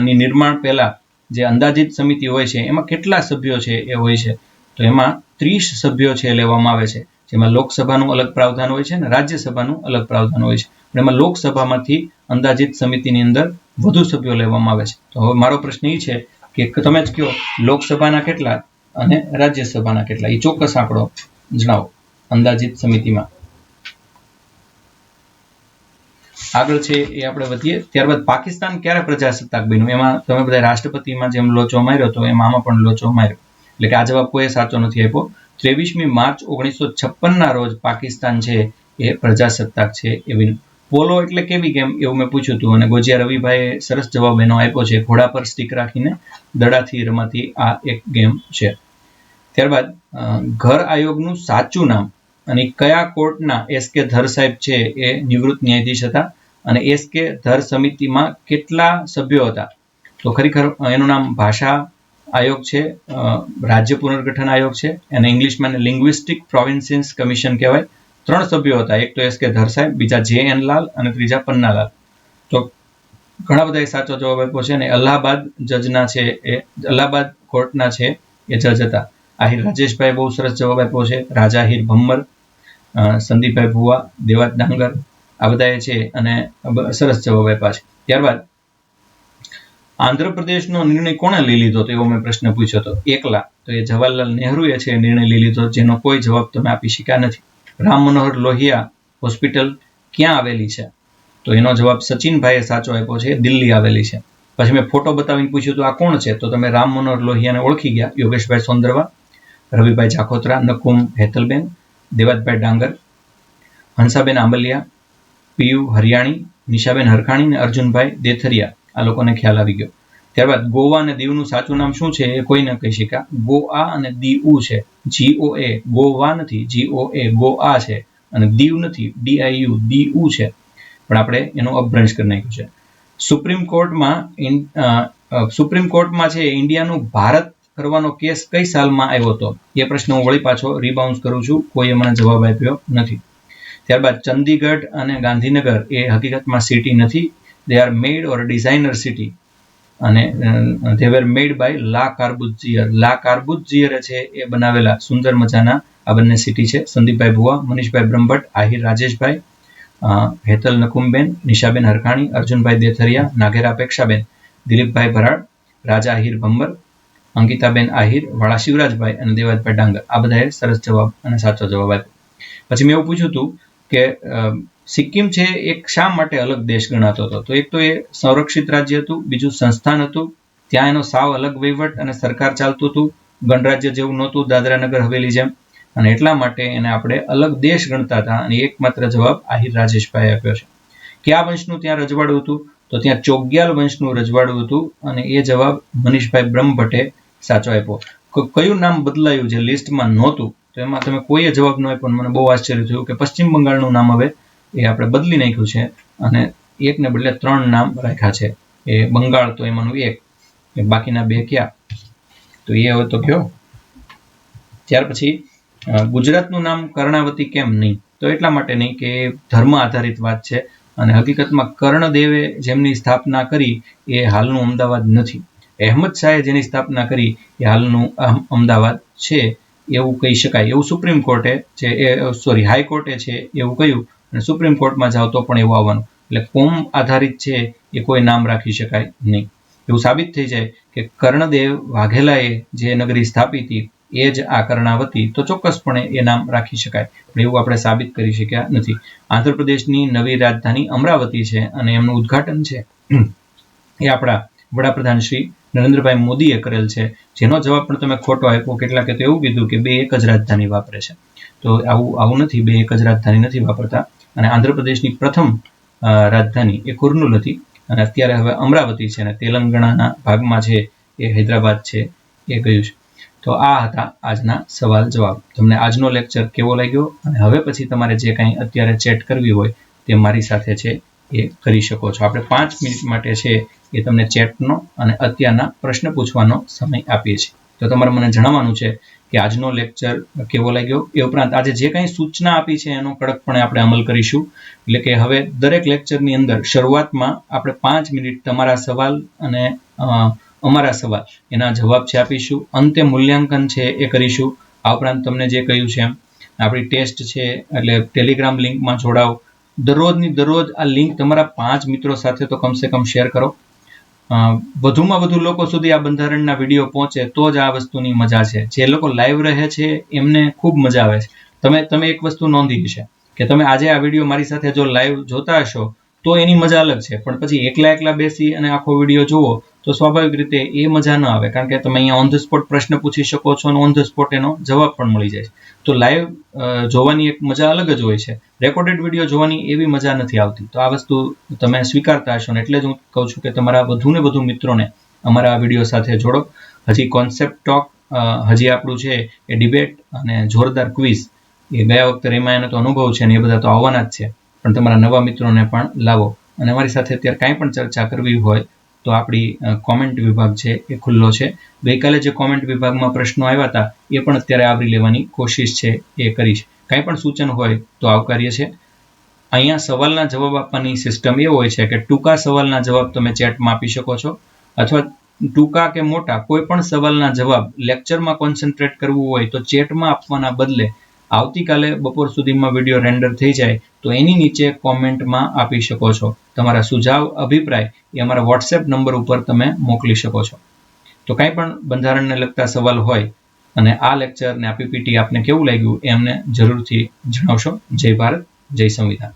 Speaker 1: ની નિર્માણ પહેલા જે અંદાજિત સમિતિ હોય છે એમાં કેટલા સભ્યો છે એ હોય છે? તો એમાં 30 સભ્યો છે લેવામાં આવે છે, જેમાં લોકસભાનું અલગ પ્રાવધાન હોય છે અને રાજ્યસભાનું અલગ પ્રાવધાન હોય છે. એમાં લોકસભામાંથી અંદાજિત સમિતિની અંદર વધુ સભ્યો લેવામાં આવે છે. તો હવે મારો પ્રશ્ન એ છે કે તમે જ કહો લોકસભાના કેટલા અને રાજ્યસભાના કેટલા, એ ચોક્કસ આંકડો જણાવો અંદાજિત સમિતિમાં. આગળ છે એ આપણે વધીએ. ત્યારબાદ પાકિસ્તાન ક્યારે પ્રજાસત્તાક બન્યું? એમાં તમે બધા રાષ્ટ્રપતિમાં જેમ લોચો માર્યો તો એમાં આમાં પણ લોચો માર્યો, એટલે કે આ જવાબ કોઈ સાચો નથી આપ્યો. 23મી માર્ચ 1956ના રોજ પાકિસ્તાન છે એ પ્રજાસત્તાક છે એ બન્યું. પોલો એટલે કેવી ગેમ એવું મેં પૂછ્યું હતું અને ગોજિયા રવિભાઈએ સરસ જવાબ એનો આપ્યો છે. ઘોડા પર સ્ટીક રાખીને દડાથી રમાતી આ એક ગેમ છે. ત્યારબાદ ઘર આયોગનું સાચું નામ અને કયા કોર્ટના એસ.કે. ધર સાહેબ છે એ નિવૃત્ત ન્યાયાધીશ હતા અને એસ.કે. ધર સમિતિમાં કેટલા સભ્યો હતા? તો ખરેખર એનું નામ ભાષા આયોગ છે, રાજ્ય પુનર્ગઠન આયોગ છે, અને ઇંગ્લિશમાં લિંગ્વિસ્ટિક પ્રોવિન્સિસ કમિશન કહેવાય. 3 સભ્યો હતા, એક તો એસ.કે. ધર સાહેબ, બીજા જે.એન. લાલ અને ત્રીજા પન્નાલાલ. તો ઘણા બધા સાચો જવાબ આપ્યો છે. અને અલ્હાબાદ જજના છે એ અલ્હાબાદ કોર્ટના છે એ જજ હતા. આહિર રાજેશભાઈ બહુ સરસ જવાબ આપ્યો છે. રાજા હીર ભમ્મર, સંદીપભાઈ ભુવા, દેવાત ડાંગર, આ બધા છે અને સરસ જવાબ આપ્યા છે. ત્યારબાદ આંધ્રપ્રદેશનો નિર્ણય કોણે લઈ લીધો તો એવો મેં પ્રશ્ન પૂછ્યો હતો. એકલા. તો એ જવાહરલાલ નહેરુએ છે નિર્ણય લઈ લીધો, જેનો કોઈ જવાબ તમે આપી શક્યા નથી. રામ મનોહર લોહિયા હોસ્પિટલ ક્યાં આવેલી છે? તો એનો જવાબ સચિનભાઈએ સાચો આપ્યો છે, દિલ્હી આવેલી છે. પછી મેં ફોટો બતાવીને પૂછ્યું તો આ કોણ છે? તો તમે રામ મનોહર લોહિયાને ઓળખી ગયા. યોગેશભાઈ સોંદરવા, રવિભાઈ જાખોત્રા, નકુમ હેતલબેન, દેવાતભાઈ ડાંગર, હંસાબેન આંબલિયા, પીયુ હરિયાણી, નિશાબેન હરખાણી અને અર્જુનભાઈ દેથરિયા. આ લોકોને ખ્યાલ આવી ગયો. ત્યારબાદ ગોવા અને દીવનું સાચું નામ શું છે એ કોઈ ન કહી શક્યા. ગોઆ અને દીઉ છે, GOA, ગોવા નથી, GOA, ગોઆ છે, અને દીવ નથી, DIU, દીઉ છે, પણ આપણે એનું અપભ્રંશ કરી નાખ્યું છે. સુપ્રીમ કોર્ટમાં છે ઇન્ડિયાનું ભારત કરવાનો કેસ કઈ સાલમાં આવ્યો હતો? એ પ્રશ્ન હું વળી પાછો રીબાઉન્સ કરું છું, કોઈએ મને જવાબ આપ્યો નથી. ત્યારબાદ ચંદીગઢ અને ગાંધીનગર એ હકીકતમાં સિટી નથી, they are made or designer city, અને ધે વેર મેડ બાય લા કાર્બુઝિયર. લા કાર્બુઝિયરે છે એ બનાવેલા સુંદર મજાના આ બંને સિટી છે. સંદીપભાઈ ભુવા, મનીષભાઈ બ્રહ્મભટ્ટ, આહિર રાજેશભાઈ, હેતલ નકુમબેન, નિશાબેન હરખાણી, અર્જુનભાઈ દેથરિયા, નાઘેરા અપેક્ષાબેન, દિલીપભાઈ ભરાડ, રાજા આહિર ભમ્બર, અંકિતાબેન આહિર, વાળા શિવરાજભાઈ અને દેવાતભાઈ ડાંગર. આ બધાએ સરસ જવાબ અને સાચો જવાબ આપ્યો. પછી મેં એવું પૂછ્યું હતું કે સિક્કિમ છે એક શા માટે અલગ દેશ ગણાતો હતો? તો એક તો એ સંરક્ષિત રાજ્ય હતું, બીજું સંસ્થાન હતું, ત્યાં એનો સાવ અલગ વહીવટ અને સરકાર ચાલતું હતું, ગણરાજ્ય જેવું નહોતું દાદરા નગર હવેલી જેમ, અને એટલા માટે એને આપણે અલગ દેશ ગણતા હતા. અને એકમાત્ર જવાબ આહિર રાજેશભાઈ આપ્યો છે. કયા વંશનું ત્યાં રજવાડું હતું? તો ત્યાં ચોગ્યાલ વંશનું રજવાડું હતું, અને એ જવાબ મનીષભાઈ બ્રહ્મભટ્ટે સાચો આપ્યો. કયું નામ બદલાયું જે લિસ્ટમાં નહોતું? તો એમાં તમે કોઈએ જવાબ ન આપ્યો. મને બહુ આશ્ચર્ય થયું કે પશ્ચિમ બંગાળનું નામ હવે એ આપણે બદલી નાખ્યું છે અને એકને બદલે 3 નામ રાખ્યા છે. એ બંગાળ તો એમાંનું એક, બાકીના 2 ક્યાં? તો એ હવે તો કયો. ત્યાર પછી ગુજરાતનું નામ કર્ણાવતી કેમ નહીં? તો એટલા માટે નહીં કે ધર્મ આધારિત વાત છે, અને હકીકતમાં કર્ણદેવે જેમની સ્થાપના કરી એ હાલનું અમદાવાદ નથી. અહેમદ શાહે જેની સ્થાપના કરી એ હાલનું અમદાવાદ છે એવું કહી શકાય. એવું સુપ્રીમ કોર્ટે છે હાઈકોર્ટે છે એવું કહ્યું, અને સુપ્રીમ કોર્ટમાં જાઓ તો પણ એવું આવવાનું. એટલે કોમ આધારિત છે એ કોઈ નામ રાખી શકાય નહીં. એવું સાબિત થઈ જાય કે કર્ણદેવ વાઘેલાએ જે નગરી સ્થાપી હતી એ જ આ કર્ણાવતી, તો ચોક્કસપણે એ નામ રાખી શકાય, પણ એવું આપણે સાબિત કરી શક્યા નથી. આંધ્રપ્રદેશની નવી રાજધાની અમરાવતી છે, અને એમનું ઉદ્ઘાટન છે એ આપણા વડાપ્રધાન શ્રી નરેન્દ્રભાઈ મોદીએ કરેલ છે, જેનો જવાબ પણ તમે ખોટો આપ્યો. કેટલાકે તો એવું કીધું કે 2 એક જ રાજધાની વાપરે છે. તો આવું નથી, 2 એક જ રાજધાની નથી વાપરતા. અને આંધ્રપ્રદેશની પ્રથમ રાજધાની એ કુર્નુલ હતી, અને અત્યારે હવે અમરાવતી છે, અને તેલંગાણાના ભાગમાં છે એ હૈદરાબાદ છે એ ગયું છે. તો આ હતા આજના સવાલ જવાબ. તમને આજનો લેક્ચર કેવો લાગ્યો? અને હવે પછી તમારે જે કાંઈ અત્યારે ચેટ કરવી હોય તે મારી સાથે છે એ કરી શકો છો. આપણે 5 મિનિટ માટે છે એ તમને ચેટનો અને અત્યારના પ્રશ્ન પૂછવાનો સમય આપીએ છીએ. તો તમારે મને જણાવવાનું છે કે આજનો લેક્ચર કેવો લાગ્યો. એ ઉપરાંત આજે જે કંઈ સૂચના આપી છે એનો કડકપણે આપણે અમલ કરીશું. એટલે કે હવે દરેક લેક્ચરની અંદર શરૂઆતમાં આપણે 5 મિનિટ તમારા સવાલ અને અમારા સવાલ એના જવાબ છે આપીશું. અંતે મૂલ્યાંકન છે એ કરીશું. આ ઉપરાંત તમને જે કહ્યું છે એમ આપણી ટેસ્ટ છે એટલે ટેલિગ્રામ લિંકમાં જોડાઓ. દરરોજની દરરોજ આ લિંક તમારા 5 મિત્રો સાથે તો કમસે કમ શેર કરો. વધુમાં વધુ લોકો સુધી આ બંધારણના વિડીયો પહોંચે તો જ આ વસ્તુની મજા છે. જે લોકો લાઈવ રહે છે એમને ખૂબ મજા આવે છે. તમે એક વસ્તુ નોંધી હશે કે તમે આજે આ વિડીયો મારી સાથે જો લાઈવ જોતા હશો તો એની મજા અલગ છે, પણ પછી એકલા બેસી અને આખો વિડીયો જુઓ તો સ્વાભાવિક રીતે એ મજા ન આવે, કારણ કે તમે અહીંયા ઓન ધ સ્પોટ પ્રશ્ન પૂછી શકો છો અને ઓન ધ સ્પોટ એનો જવાબ પણ મળી જાય. તો લાઈવ જોવાની એક મજા અલગ જ હોય છે. રેકોર્ડેડ વિડીયો જોવાની એવી મજા નથી આવતી. તો આ વસ્તુ તમે સ્વીકારતા હશો ને એટલે જ હું કહું છું કે તમારા વધુ ને વધુ મિત્રોને અમારા આ વિડીયો સાથે જોડો. હજી કોન્સેપ્ટ ટોક, હજી આપણું છે એ ડિબેટ અને જોરદાર ક્વિઝ, એ ગયા વખતે રેમાયાનો તો અનુભવ છે ને એ બધા તો આવવાના જ છે, પણ તમારા નવા મિત્રોને પણ લાવો. અને અમારી સાથે અત્યારે કાંઈ પણ ચર્ચા કરવી હોય તો આપણી કોમેન્ટ વિભાગ છે એ ખુલ્લો છે. ગઈકાલે જે કોમેન્ટ વિભાગમાં પ્રશ્નો આવ્યા હતા એ પણ અત્યારે આવરી લેવાની કોશિશ છે એ કરીશ. કાંઈ પણ સૂચન હોય તો આવકાર્ય છે. અહીંયા સવાલના જવાબ આપવાની સિસ્ટમ એ હોય છે કે ટૂંકા સવાલના જવાબ તમે ચેટમાં આપી શકો છો, અથવા ટૂંકા કે મોટા કોઈ પણ સવાલના જવાબ લેક્ચરમાં કોન્સન્ટ્રેટ કરવું હોય તો ચેટમાં આપવાના બદલે આવતીકાલે બપોર સુધીમાં વિડીયો રેન્ડર થઈ જાય તો એની નીચે કોમેન્ટમાં આપી શકો છો. તમારા સુઝાવ, અભિપ્રાય એ અમારા વોટ્સએપ નંબર ઉપર તમે મોકલી શકો છો. તો કાંઈ પણ બંધારણને લગતા સવાલ હોય અને આ લેક્ચર ને આ પીપીટી આપને કેવું લાગ્યું એ અમને જરૂરથી જણાવશો. જય ભારત, જય સંવિધાન.